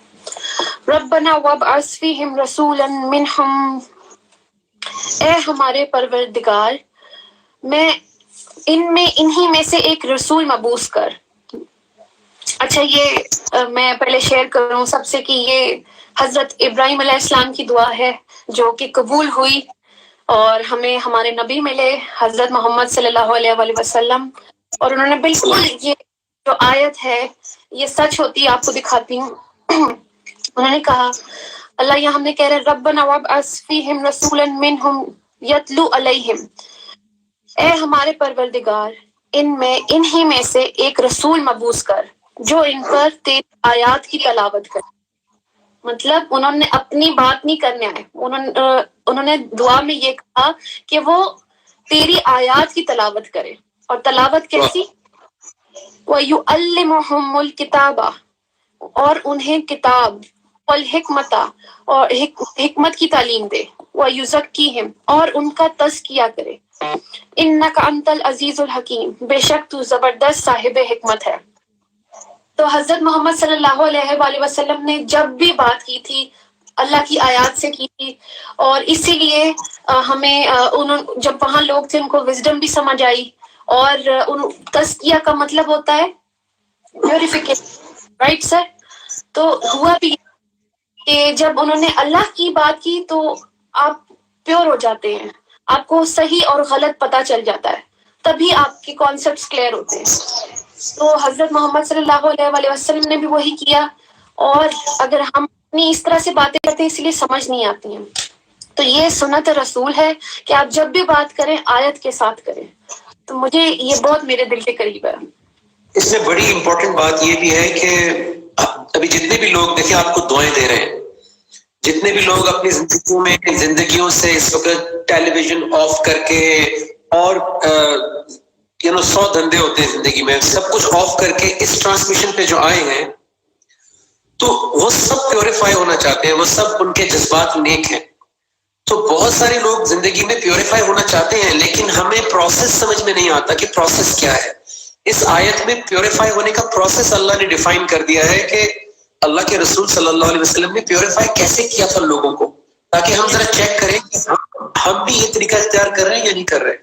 ربنا وابعث فیہم رسولا منہم, اے ہمارے پروردگار میں انہی میں سے ایک رسول مبعوث کر. اچھا, یہ میں پہلے شیئر کروں سب سے کہ یہ حضرت ابراہیم علیہ السلام کی دعا ہے جو کہ قبول ہوئی, اور ہمیں ہمارے نبی ملے حضرت محمد صلی اللہ علیہ وآلہ وسلم, اور انہوں نے بالکل یہ جو آیت ہے یہ سچ ہوتی ہے آپ کو دکھاتی ہوں. انہوں نے کہا, اللہ یہاں ہم نے کہہ رہے ربنا وابعث فیہم رسولا منہم یتلو علیہم, اے ہمارے پروردگار انہی میں سے ایک رسول مبعوث کر جو ان پر تیری آیات کی تلاوت کرے. مطلب انہوں نے اپنی بات نہیں کرنے آئے, انہوں نے دعا میں یہ کہا کہ وہ تیری آیات کی تلاوت کرے. اور تلاوت کیسی؟ وَيُعَلِّمُهُمُ الْكِتَابَ, اور انہیں کتاب, والحکمت, اور حکمت کی تعلیم دے, وَيُزَكِّيهِمْ, اور ان کا تزکیہ کرے. اِنَّكَ أَنْتَ الْعَزِيزُ الْحَكِيمُ, بے شک تو زبردست صاحب حکمت ہے. تو حضرت محمد صلی اللہ علیہ وآلہ وسلم نے جب بھی بات کی تھی اللہ کی آیات سے کی تھی, اور اسی لیے ہمیں جب وہاں لوگ تھے ان کو وزڈم بھی سمجھ آئی. اور تزکیہ کا مطلب ہوتا ہے پیوریفیکیشن، رائٹ سر. تو ہوا بھی کہ جب انہوں نے اللہ کی بات کی تو آپ پیور ہو جاتے ہیں، آپ کو صحیح اور غلط پتہ چل جاتا ہے، تبھی آپ کے کانسیپٹس کلیئر ہوتے ہیں. تو حضرت محمد صلی اللہ علیہ وسلم نے بھی وہی کیا. اور اگر ہم اپنی اس طرح سے باتیں کرتے ہیں اس لیے سمجھ نہیں آتی ہیں. تو یہ سنت رسول ہے کہ آپ جب بھی بات کریں آیت کے ساتھ کریں. تو مجھے یہ بہت میرے دل کے قریب ہے. اس میں بڑی امپورٹنٹ بات یہ بھی ہے کہ ابھی جتنے بھی لوگ دیکھیں آپ کو دعائیں دے رہے ہیں، جتنے بھی لوگ اپنی زندگیوں سے اس وقت ٹیلی ویژن آف کر کے اور 100 دھندے ہوتے ہیں زندگی میں، سب کچھ آف کر کے اس ٹرانسمیشن پہ جو آئے ہیں تو وہ سب پیوریفائی ہونا چاہتے ہیں، وہ سب ان کے جذبات نیک ہیں. تو بہت سارے لوگ زندگی میں پیوریفائی ہونا چاہتے ہیں لیکن ہمیں پروسیس سمجھ میں نہیں آتا کہ پروسیس کیا ہے. اس آیت میں پیوریفائی ہونے کا پروسیس اللہ نے ڈیفائن کر دیا ہے کہ اللہ کے رسول صلی اللہ علیہ وسلم نے پیوریفائی کیسے کیا تھا لوگوں کو، تاکہ ہم ذرا چیک کریں کہ ہم بھی یہ طریقہ اختیار کر رہے ہیں یا نہیں کر رہے.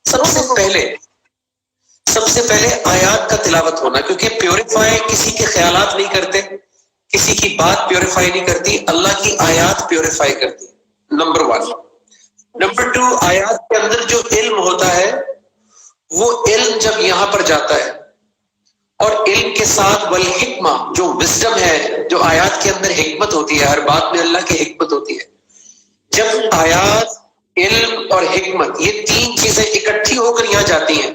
سب سے پہلے آیات کا تلاوت ہونا، کیونکہ پیوریفائی کسی کے خیالات نہیں کرتے، کسی کی بات پیوریفائی نہیں کرتی، اللہ کی آیات پیوریفائی کرتی. نمبر 1. نمبر 2، آیات کے اندر جو علم ہوتا ہے وہ علم جب یہاں پر جاتا ہے اور علم کے ساتھ والحکمہ جو وزڈم ہے، جو آیات کے اندر حکمت ہوتی ہے، ہر بات میں اللہ کی حکمت ہوتی ہے. جب آیات، علم اور حکمت یہ 3 چیزیں اکٹھی ہو کر یہاں جاتی ہیں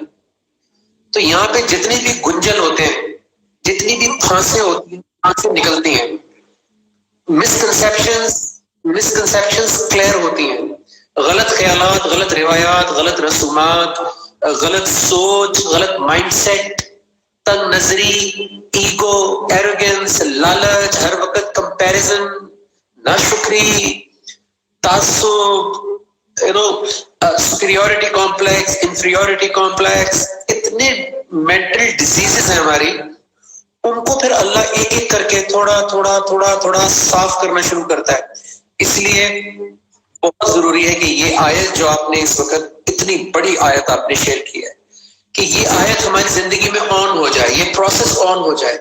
تو یہاں پہ جتنے بھی گنجل ہوتے ہیں، جتنی بھی پھانسیں ہوتی ہیں، پھانسیں نکلتی ہیں، مسکنسیپشنز کلیئر ہوتی ہیں. غلط خیالات، غلط روایات، غلط رسومات، غلط سوچ، غلط مائنڈ سیٹ، تنگ نظری، ایگو، ایروگنس، لالچ، ہر وقت کمپیریزن، ناشکری، تعصب، سپیریورٹی کمپلیکس، انفیریورٹی کمپلیکس، اتنے مینٹل ڈیزیزز ہیں ہماری. ان کو پھر اللہ ایک ایک کر کے تھوڑا تھوڑا تھوڑا تھوڑا صاف کرنا شروع کرتا ہے. اس لیے بہت ضروری ہے کہ یہ آیت جو آپ نے اس وقت اتنی بڑی آیت آپ نے شیئر کی ہے کہ یہ آیت ہماری زندگی میں آن ہو جائے، یہ پروسیس آن ہو جائے.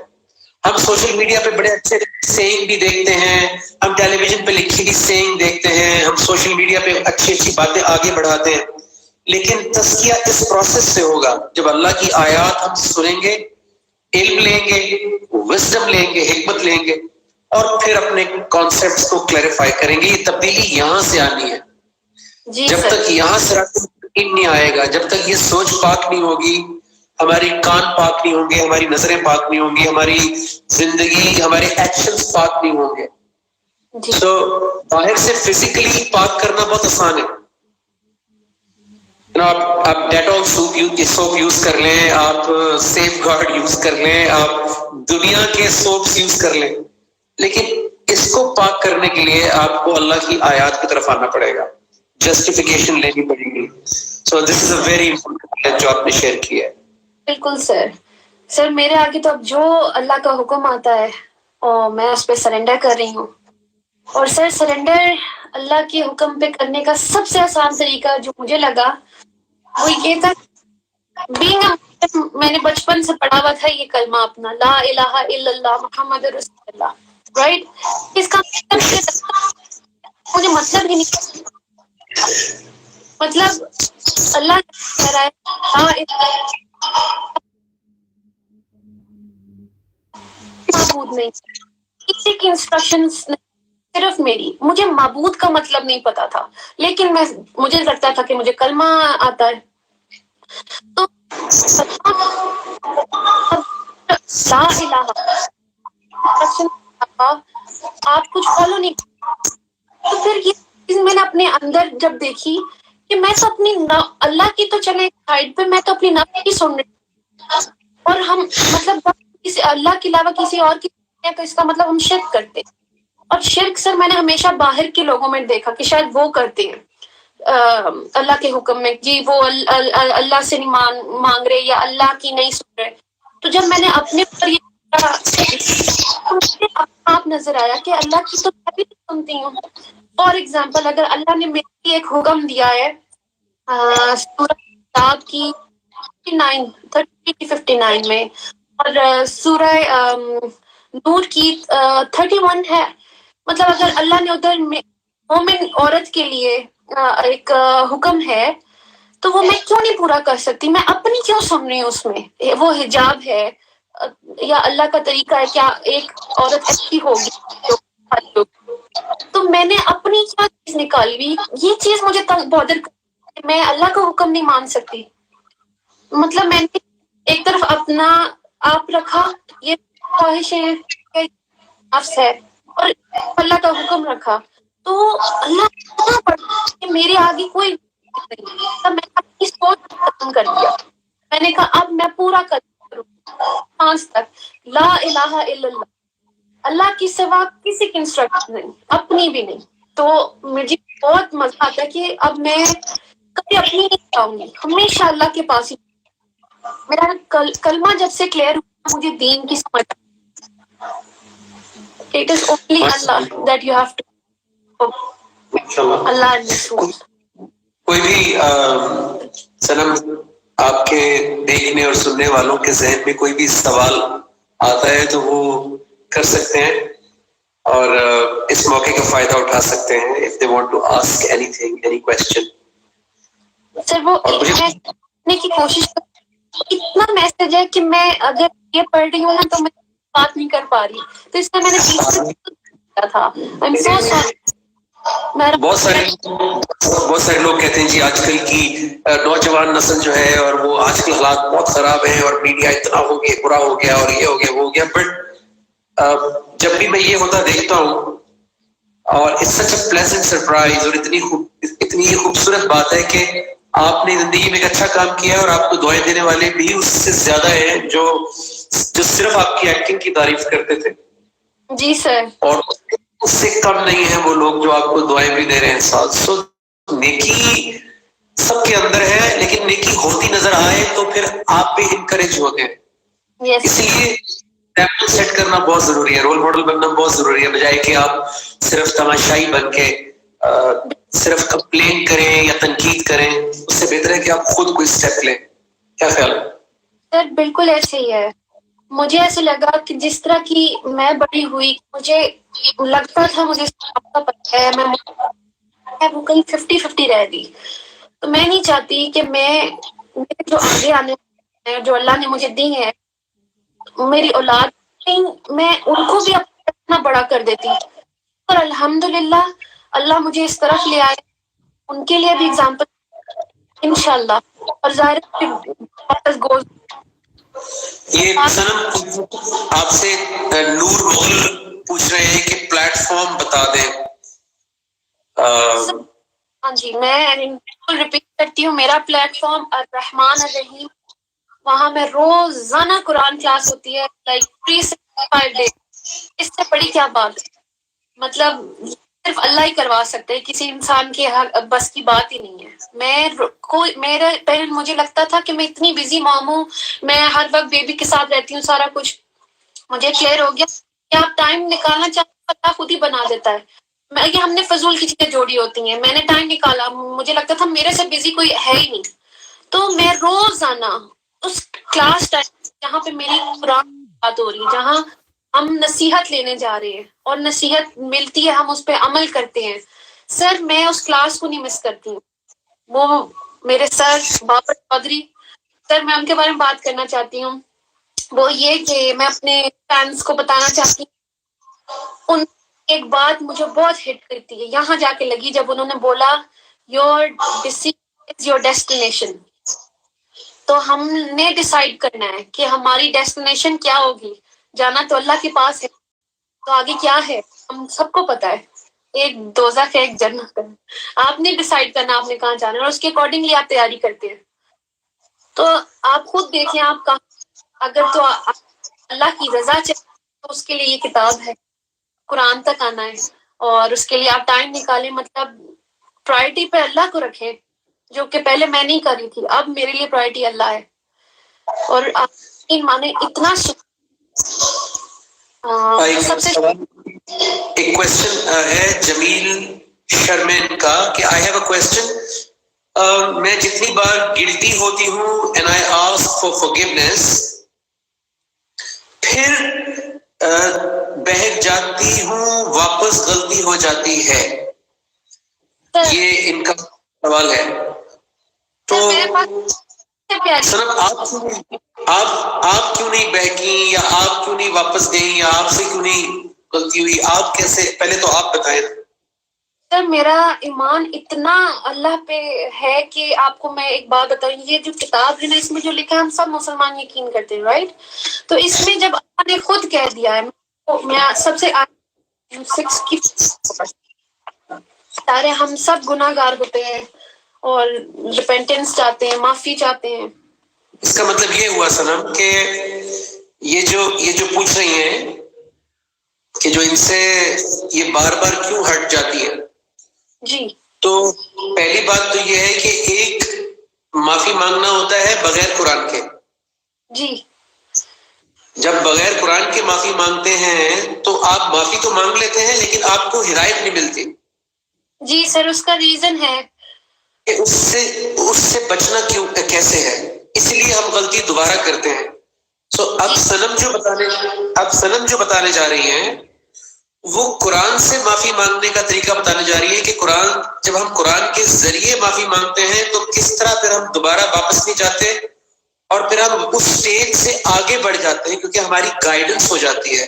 ہم سوشل میڈیا پہ بڑے اچھے سینگ بھی دیکھتے ہیں، ہم ٹیلی ویژن پہ لکھی ہوئی سینگ دیکھتے ہیں، ہم سوشل میڈیا پہ اچھی اچھی باتیں آگے بڑھاتے ہیں، لیکن تزکیہ اس پروسیس سے ہوگا جب اللہ کی آیات ہم سنیں گے، علم لیں گے، وزڈم لیں گے، حکمت لیں گے اور پھر اپنے کانسیپٹس کو کلیریفائی کریں گے. یہ تبدیلی یہاں سے آنی ہے. جب تک یہاں سے یقین نہیں آئے گا، جب تک یہ سوچ پاک نہیں ہوگی، ہماری کان پاک نہیں ہوں گے، ہماری نظریں پاک نہیں ہوں گی، ہماری زندگی، ہمارے ایکشنز پاک نہیں ہوں گے. تو باہر سے فزیکلی پاک کرنا بہت آسان ہے. آپ ڈیٹول سوپ یوز کر لیں، آپ سیف گارڈ یوز کر لیں، آپ دنیا کے سوپس یوز کر لیں، لیکن اس کو پاک کرنے کے لیے آپ کو اللہ کی آیات کی طرف آنا پڑے گا، جسٹیفیکیشن لینی پڑے گی. سو دس از اے ویری امپورٹنٹ جو آپ نے شیئر کیا ہے. بالکل سر میرے آگے تو اب جو اللہ کا حکم آتا ہے میں اس پہ سرنڈر کر رہی ہوں. اور سر سرنڈر اللہ کے حکم پہ کرنے کا سب سے آسان طریقہ جو مجھے لگا وہ یہ تھا، میں نے بچپن سے پڑھا ہوا تھا یہ کلمہ اپنا، لا الہ الا اللہ محمد رسول اللہ، رائٹ. اس کا مجھے مطلب ہی نہیں، مطلب اللہ کہہ رہا ہے معبود نہیں، کسی کی انسٹرکشنز صرف میری. مجھے معبود کا مطلب نہیں پتا تھا لیکن مجھے لگتا تھا کہ مجھے کلمہ آتا ہے. تو لا الہ آپ کچھ فالو نہیں. تو پھر یہ چیز میں نے اپنے اندر جب دیکھی کہ میں تو اپنی اللہ کی تو چلے سائڈ پہ، میں تو اپنی نفس کی سن رہی، اور ہم مطلب اللہ کے علاوہ کسی اور کی تو اس کا مطلب ہم شرک کرتے. اور شرک سر میں نے ہمیشہ باہر کے لوگوں میں دیکھا کہ شاید وہ کرتے ہیں اللہ کے حکم میں، جی وہ اللہ سے نہیں مانگ رہے یا اللہ کی نہیں سن رہے. تو جب میں نے اپنے اوپر یہ آپ نظر آیا کہ اللہ کی تو میں بھی سنتی ہوں. فار ایگزامپل اگر اللہ نے میرے لیے ایک حکم دیا ہے سورۃ کتاب کی 59 میں، اور سورہ نور کی 31 ہے. مطلب اگر اللہ نے ادھر مومن عورت کے لیے ایک حکم ہے تو وہ میں کیوں نہیں پورا کر سکتی؟ میں اپنی کیوں سن رہی ہوں اس میں؟ وہ حجاب ہے یا اللہ کا طریقہ ہے؟ کیا ایک عورت ایسی ہوگی؟ تو میں نے اپنی کیا چیز نکالی ہوئی؟ یہ چیز مجھے بادر کرتی ہے، میں اللہ کا حکم نہیں مان سکتی. مطلب میں نے ایک طرف اپنا آپ رکھا، یہ خواہش ہے، نفس ہے، اور اللہ کا حکم رکھا. تو اللہ اتنا بڑا کہ میرے آگے کوئی نہیں. تب میں نے اپنی سوچ ختم کر دیا. میں نے کہا اب میں پورا کروں آج تک لا الہ الا اللہ، اللہ کی سوا کسی کی انسٹرکشن نہیں، اپنی بھی نہیں. تو مجھے بہت مزہ آتا ہے کہ اب میں کبھی اپنی نہیں چاہوں گی، ہمیشہ اللہ کے پاس ہی. میرا کلمہ جب سے کلیئر ہوا مجھے دین کی سمجھ، اٹ از اونلی اللہ دیٹ یو ہیو ٹو، اللہ اینڈ رسول. کوئی بھی سنم آپ کے دیکھنے اور سننے والوں کے ذہن میں کوئی بھی سوال آتا ہے تو وہ کر سکتے ہیں اور اس موقع کا فائدہ اٹھا سکتے ہیں. if they want to ask anything, any question. سر وہ کرنے کی کوشش اتنا میسج ہے کہ میں اگر یہ پڑھ رہی ہوں نا تو میں بات نہیں کر پا رہی، تو اس میں نے بیچ میں کیا تھا. I'm so sorry. بہت سارے لوگ کہتے ہیں جی آج کل کی نوجوان نسل جو ہے اور وہ آج کل حالات بہت خراب ہیں اور میڈیا اتنا ہو گیا، برا ہو گیا اور یہ ہو گیا وہ ہو گیا. بٹ جب بھی میں یہ ہوتا دیکھتا ہوں اور it's such a pleasant surprise, اور اتنی خوبصورت بات ہے کہ آپ نے زندگی میں ایک اچھا کام کیا ہے اور آپ کو دعائیں دینے والے بھی اس سے زیادہ ہیں جو صرف آپ کی ایکٹنگ کی تعریف کرتے تھے. جی سر. اور اس سے کم نہیں ہے وہ لوگ جو آپ کو دعائیں بھی دے رہے ہیں ساتھ. سو نیکی سب کے اندر ہے، لیکن نیکی ہوتی نظر آئے تو پھر آپ بھی انکریج ہوتے ہیں. اس لیے ٹیمپل سیٹ کرنا بہت ضروری ہے، رول ماڈل بننا بہت ضروری ہے، بجائے کہ آپ صرف تماشائی بن کے صرف کمپلین کریں یا تنقید کریں. اس سے بہتر ہے کہ آپ خود کوئی اسٹیپ لیں. کیا خیال ہے؟ سر بالکل ایسے ہی ہے. مجھے ایسے لگا کہ جس طرح کی میں بڑی ہوئی، مجھے لگتا تھا مجھے پتہ ہے میں وہ کہیں 50-50 رہ گئی. تو میں نہیں چاہتی کہ میں جو آگے آنے جو اللہ نے مجھے دی ہے میری اولاد، میں ان کو بھی اپنا بڑا کر دیتی. اور الحمدللہ اللہ مجھے اس طرف لے آئے، ان کے لیے بھی اگزامپل انشاءاللہ. اور ظاہر یہ سنم آپ سے نور مغل پوچھ رہے ہیں کہ پلیٹ فارم بتا دیں. ہاں جی، میں بالکل ریپیٹ کرتی ہوں، میرا پلیٹ فارم الرحمن الرحیم. وہاں میں روزانہ قرآن کلاس ہوتی ہے، لائک 365 ڈیز. اس سے بڑی کیا بات ہے؟ مطلب صرف اللہ ہی کروا سکتے ہیں، کسی انسان کے بس کی بات ہی نہیں ہے. مجھے لگتا تھا کہ میں اتنی بزی مام ہوں، میں ہر وقت بیبی کے ساتھ رہتی ہوں، سارا کچھ مجھے کلیئر ہو گیا کہ آپ ٹائم نکالنا چاہتے ہیں اللہ خود ہی بنا دیتا ہے. یہ ہم نے فضول کی چیزیں جوڑی ہوتی ہیں. میں نے ٹائم نکالا، مجھے لگتا تھا میرے سے بزی کوئی ہے ہی نہیں. تو میں روزانہ اس کلاس ٹائم جہاں پہ میری قرآن بات ہو رہی ہے، جہاں ہم نصیحت لینے جا رہے ہیں اور نصیحت ملتی ہے، ہم اس پہ عمل کرتے ہیں. سر میں اس کلاس کو نہیں مس کرتی ہوں. وہ میرے سر بابر چودھری سر، میں ان کے بارے میں بات کرنا چاہتی ہوں. وہ یہ کہ میں اپنے فینس کو بتانا چاہتی ہوں، ان ایک بات مجھے بہت ہٹ کرتی ہے، یہاں جا کے لگی جب انہوں نے بولا your decision is your destination. تو ہم نے ڈیسائیڈ کرنا ہے کہ ہماری ڈیسٹینیشن کیا ہوگی. جانا تو اللہ کے پاس ہے، تو آگے کیا ہے ہم سب کو پتا ہے، ایک دوزخ ہے ایک جنت ہے. آپ نے ڈیسائیڈ کرنا آپ نے کہاں جانا ہے، اور اس کے اکارڈنگلی آپ تیاری کرتے ہیں. تو آپ خود دیکھیں آپ کہاں. اگر تو اللہ کی رضا چاہیے تو اس کے لیے یہ کتاب ہے، قرآن تک آنا ہے، اور اس کے لیے آپ ٹائم نکالیں. مطلب پرائرٹی پہ اللہ کو رکھیں، جو کہ پہلے میں نہیں کر رہی تھی، اب میرے لیے پرائرٹی اللہ ہے. اور آپ مانے اتنا سب سے ایک کوشچن ہے جمیل شرمین کا کہ آئی ہیو اے کوشچن. میں جتنی بار گلٹی ہوتی ہوں and I ask for forgiveness پھر بہک جاتی ہوں، واپس غلطی ہو جاتی ہے. یہ ان کا سوال ہے. تو سنم آپ کیوں نہیں بہکی، یا آپ کیوں نہیں واپس گئی، یا آپ سے کیوں نہیں غلطی ہوئی؟ آپ کیسے، پہلے تو آپ بتائیں. سر میرا ایمان اتنا اللہ پہ ہے کہ آپ کو میں ایک بات بتاؤں، یہ جو کتاب ہے نا، اس میں جو لکھا ہے ہم سب مسلمان یقین کرتے ہیں، رائٹ؟ تو اس میں جب اللہ نے خود کہہ دیا ہے، میں سب سے 6 کی سارے ہم سب گناہ گار ہوتے ہیں اور ریپینٹنس چاہتے ہیں، معافی چاہتے ہیں. اس کا مطلب یہ ہوا سنم کہ یہ جو پوچھ رہی ہیں کہ جو ان سے یہ بار بار کیوں ہٹ جاتی ہے، جی، تو پہلی بات تو یہ ہے کہ ایک معافی مانگنا ہوتا ہے بغیر قرآن کے. جی، جب بغیر قرآن کے معافی مانگتے ہیں تو آپ معافی تو مانگ لیتے ہیں، لیکن آپ کو ہدایت نہیں ملتی. جی سر، اس کا ریزن ہے کہ اس سے بچنا کیوں کیسے ہے، اس لیے ہم غلطی دوبارہ کرتے ہیں. اب سنم جو بتانے جا رہی ہیں وہ قرآن سے معافی مانگنے کا طریقہ بتانے جا رہی ہے کہ جب ہم قرآن کے ذریعے معافی مانگتے ہیں تو کس طرح پھر ہم دوبارہ واپس نہیں جاتے اور پھر ہم اس سٹیج سے آگے بڑھ جاتے ہیں، کیونکہ ہماری گائیڈنس ہو جاتی ہے.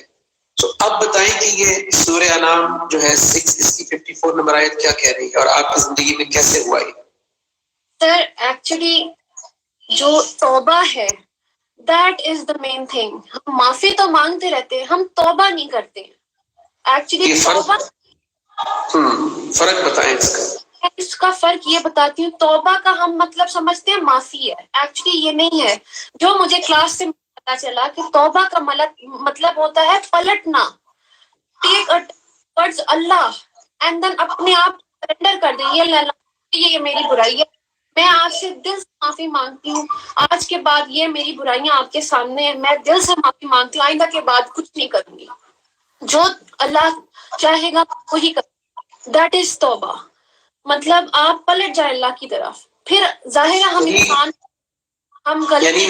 تو اب بتائیں کہ یہ سورہ انعام جو ہے 6، اس کی 54 نمبر آیت کیا کہہ رہی ہے اور آپ کی زندگی میں کیسے ہوا یہ؟ سر ایکچولی جو توبہ ہے that is the main thing. ہم معافی تو مانگتے رہتے ہیں، ہم توبہ نہیں کرتے. ایکچولی توبہ فرق بتائیں اس کا. اس کا فرق یہ بتاتی ہوں. توبہ کا ہم مطلب سمجھتے ہیں معافی ہے، ایکچولی یہ نہیں ہے. جو مجھے کلاس سے پتا چلا کہ توبہ کا مطلب ہوتا ہے پلٹنا، ٹیک ورڈز اللہ اینڈ دین اپنے آپ سرنڈر کر دیں. یہ میری برائی ہے، میں آپ سے دل سے معافی مانگتی ہوں. آج کے بعد یہ میری برائیاں آپ کے سامنے ہیں، میں دل سے معافی مانگتی ہوں. آئندہ کے بعد کچھ نہیں کروں گی. جو اللہ چاہے گا وہی کروں. دیٹ از توبہ. مطلب آپ پلٹ جائیں اللہ کی طرف. پھر ظاہر ہے ہم انسان، ہم غلطی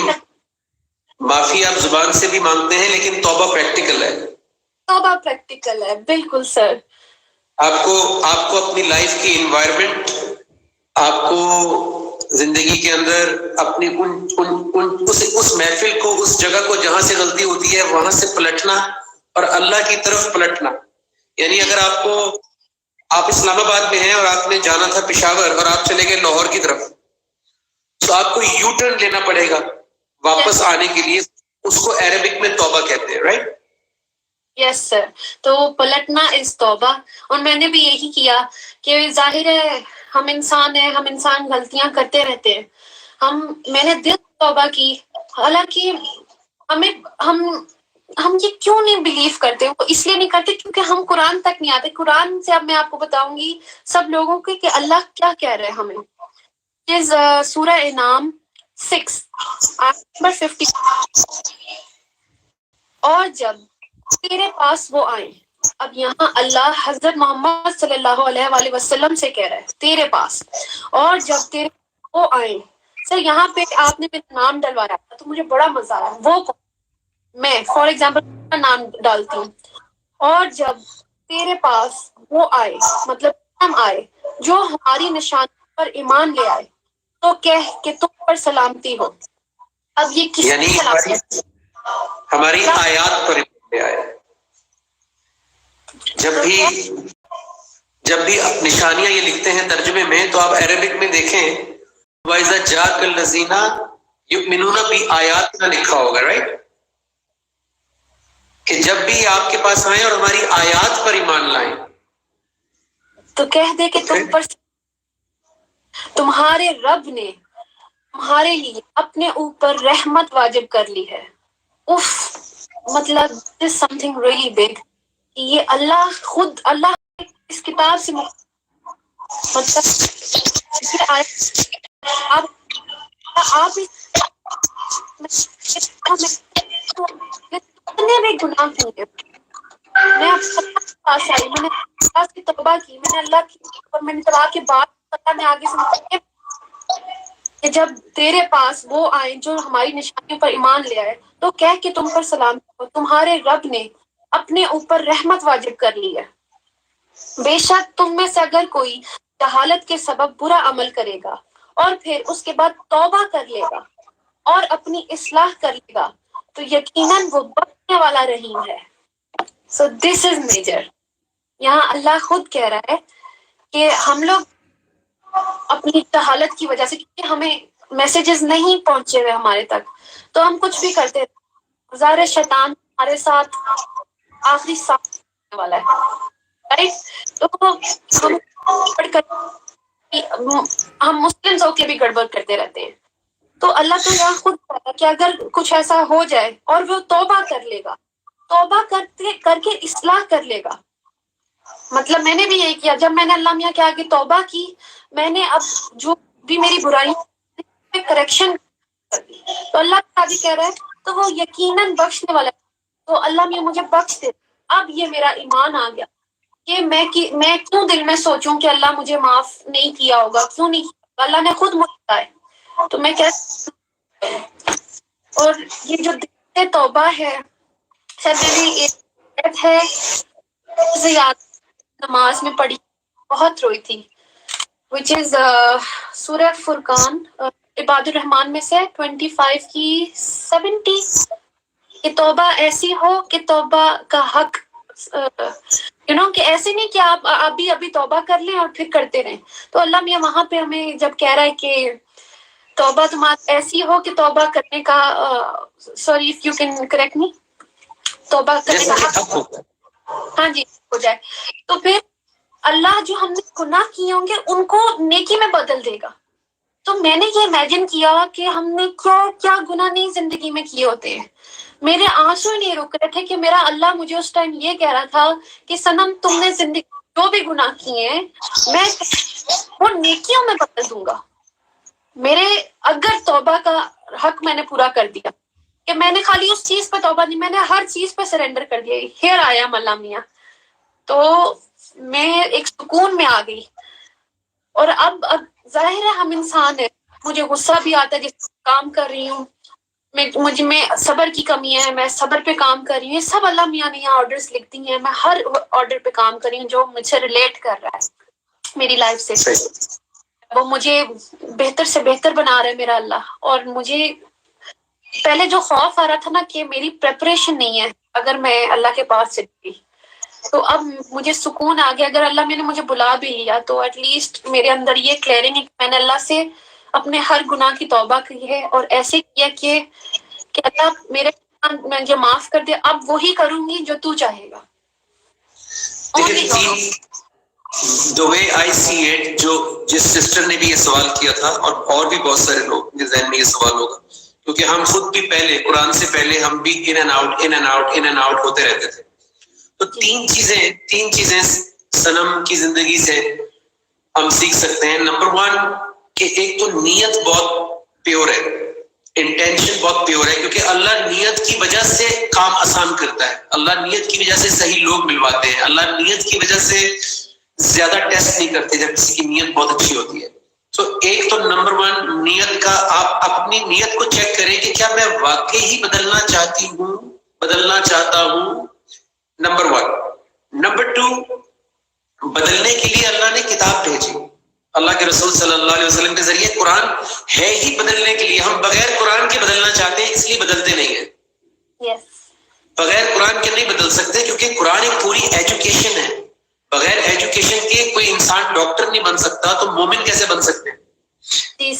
معافی آپ زبان سے بھی مانگتے ہیں لیکن توبہ پریکٹیکل ہے. توبہ پریکٹیکل ہے، بالکل سر. آپ کو اپنی لائف کی انوائرمنٹ، آپ کو زندگی کے اندر اپنی اس محفل کو، اس جگہ کو جہاں سے غلطی ہوتی ہے وہاں سے پلٹنا اور اللہ کی طرف پلٹنا. یعنی اگر آپ اسلام آباد میں ہیں اور آپ نے جانا تھا پشاور اور آپ چلے گئے لاہور کی طرف، تو آپ کو یو ٹرن لینا پڑے گا واپس آنے کے لیے. اس کو عربک میں توبہ کہتے ہیں، رائٹ؟ یس سر. تو پلٹنا از توبہ. اور میں نے بھی یہی کیا کہ ظاہر ہے ہم انسان ہیں، ہم انسان غلطیاں کرتے رہتے ہیں. میں نے دل توبہ کی. حالانکہ ہم یہ کیوں نہیں بلیو کرتے؟ وہ اس لیے نہیں کرتے کیونکہ ہم قرآن تک نہیں آتے. قرآن سے اب میں آپ کو بتاؤں گی سب لوگوں کے کہ اللہ کیا کہہ رہے ہیں ہمیں. سورہ انعام 6 نمبر 50. اور جب تیرے پاس وہ آئیں، اب یہاں اللہ حضرت محمد صلی اللہ علیہ وآلہ وسلم سے کہہ رہا ہے تیرے پاس. اور جب تیرے وہ آئیں، سر یہاں پہ آپ نے میرا نام ڈلوایا تھا تو مجھے بڑا مزہ آیا. وہ میں فار ایگزامپل نام ڈالتی ہوں. اور جب تیرے پاس وہ آئے، مطلب ہم آئے جو ہماری نشانی پر ایمان لے آئے، تو کہہ کہ تم پر سلامتی ہو. اب یہ کس یعنی ہماری آیات پر آئے. جب بھی نشانیاں یہ لکھتے ہیں ترجمے میں تو آپ عربک میں دیکھیں وَإِذَا جَاءَكَ الَّذِينَ يُؤْمِنُونَ بِآيَاتِنَا لکھا ہوگا، رائٹ؟ کہ جب بھی آپ کے پاس آئیں اور ہماری آیات پر ایمان لائیں تو کہہ دے کہ تمہارے رب نے تمہارے لیے اپنے اوپر رحمت واجب کر لی ہے. اف، مطلب دس سم تھنگ ریئلی بگ. یہ اللہ اس کتاب سے مطلب آپ کتنے بھی گناہ کیے. میں پاس آئی، میں نے اللہ کی توبہ کی، میں نے اللہ کی، اور میں نے توبہ کے بعد پتا میں آگے سے کہ جب تیرے پاس وہ آئیں جو ہماری نشانیوں پر ایمان لے آئے تو کہہ کہ تم پر سلام ہو، تمہارے رب نے اپنے اوپر رحمت واجب کر لی ہے۔ بے شک تم میں سے اگر کوئی جہالت کے سبب برا عمل کرے گا اور پھر اس کے بعد توبہ کر لے گا اور اپنی اصلاح کر لے گا تو یقیناً وہ بخشنے والا رحیم ہے۔ سو دس از میجر۔ یہاں اللہ خود کہہ رہا ہے کہ ہم لوگ اپنی جہالت کی وجہ سے، کیونکہ ہمیں میسیجز نہیں پہنچے ہوئے ہمارے تک، تو ہم کچھ بھی کرتے رہتے۔ ظاہر شیطان ہمارے ساتھ آخری ساتھ ہونے والا ہے، رائٹ؟ تو ہم ہم مسلمز ہو کے بھی گڑبڑ کرتے رہتے ہیں۔ تو اللہ تو یہاں خود کہتا ہے کہ اگر کچھ ایسا ہو جائے اور وہ توبہ کر لے گا، توبہ کر کے اصلاح کر لے گا۔ مطلب میں نے بھی یہی کیا، جب میں نے اللہ میاں کے آگے توبہ کی، میں نے اب جو بھی میری برائی کریکشن کر دی، تو اللہ کے آگے کہہ رہا ہے تو وہ یقیناً بخشنے والا ہے۔ تو اللہ میاں مجھے بخش دے۔ اب یہ میرا ایمان آ گیا کہ میں کیوں دل میں سوچوں کہ اللہ مجھے معاف نہیں کیا ہوگا، کیوں نہیں کیا، اللہ نے خود مجھے بتایا تو میں کیسے۔ اور یہ جو دل سے توبہ ہے، شاید میری ایک ہے مجھے یاد نماز میں پڑھی، بہت روئی تھی، which is سورہ فرقان، عباد الرحمان میں سے 25 کی 70، کہ توبہ ایسی ہو کہ توبہ کا حق کہ ایسے نہیں کہ آپ ابھی توبہ کر لیں اور پھر کرتے رہیں۔ تو اللہ میاں وہاں پہ ہمیں جب کہہ رہا ہے کہ توبہ تمہاری ایسی ہو کہ توبہ کرنے کا sorry if you can correct me, توبہ کرنے کا حق ہاں جی ہو جائے، تو پھر اللہ جو ہم نے گناہ کیے ہوں گے ان کو نیکی میں بدل دے گا۔ تو میں نے یہ امیجن کیا کہ ہم نے کیا گناہ نہیں زندگی میں کیے ہوتے ہیں۔ میرے آنسو نہیں رک رہے تھے کہ میرا اللہ مجھے اس ٹائم یہ کہہ رہا تھا کہ صنم تم نے زندگی جو بھی گناہ کیے ہیں میں وہ نیکیوں میں بدل دوں گا۔ میرے اگر توبہ کا حق میں نے پورا کر دیا کہ میں نے خالی اس چیز پہ توبہ نہیں، میں نے ہر چیز پہ سرنڈر کر دیا، ہیئر آیا اللہ میاں، تو میں ایک سکون میں آ گئی۔ اور اب ظاہر ہے ہم انسان ہیں، مجھے غصہ بھی آتا ہے جس کام کر رہی ہوں، مجھ میں صبر کی کمی ہے، میں صبر پہ کام کر رہی ہوں، یہ سب اللہ میاں نے یہاں آرڈرز لکھ دی ہیں، میں ہر آرڈر پہ کام کر رہی ہوں جو مجھ سے ریلیٹ کر رہا ہے میری لائف سے، وہ مجھے بہتر سے بہتر بنا رہا ہے میرا اللہ۔ اور مجھے پہلے جو خوف آ رہا تھا نا کہ میری پریپریشن نہیں ہے اگر میں اللہ کے پاس سے گئی، تو اب مجھے سکون آ گیا۔ اگر اللہ میں نے مجھے بلا بھی لیا تو ایٹ لیسٹ میرے اندر یہ کلیئرنگ ہے کہ میں نے اللہ سے اپنے ہر گناہ کی توبہ کی ہے اور ایسے کیا کہ اللہ میرے مجھے معاف کر دے، اب وہی کروں گی جو تو چاہے گا۔ The way I see it، جو جس سسٹر نے بھی یہ سوال کیا تھا اور بھی بہت سارے لوگ کے ذہن میں یہ سوال ہوگا، کیونکہ ہم خود بھی پہلے قرآن سے پہلے ہم بھی ان اینڈ آؤٹ ہوتے رہتے تھے۔ تو تین چیزیں صنم کی زندگی سے ہم سیکھ سکتے ہیں۔ نمبر 1 کہ ایک تو نیت بہت پیور ہے، انٹینشن بہت پیور ہے، کیونکہ اللہ نیت کی وجہ سے کام آسان کرتا ہے، اللہ نیت کی وجہ سے صحیح لوگ ملواتے ہیں، اللہ نیت کی وجہ سے زیادہ ٹیسٹ نہیں کرتے جب کسی کی نیت بہت اچھی ہوتی ہے۔ تو ایک تو نمبر 1 نیت کا، آپ اپنی نیت کو چیک کریں کہ کیا میں واقعی ہی بدلنا چاہتا ہوں، نمبر 1۔ نمبر 2، بدلنے کے لیے اللہ نے کتاب بھیجی، اللہ کے رسول صلی اللہ علیہ وسلم کے ذریعے قرآن ہے ہی بدلنے کے لیے۔ ہم بغیر قرآن کے بدلنا چاہتے ہیں، اس لیے بدلتے نہیں ہیں۔ بغیر قرآن کے نہیں بدل سکتے، کیونکہ قرآن ایک پوری ایجوکیشن ہے۔ بغیر ایجوکیشن کے کوئی انسان ڈاکٹر نہیں بن سکتا، تو مومن کیسے بن سکتے ہیں؟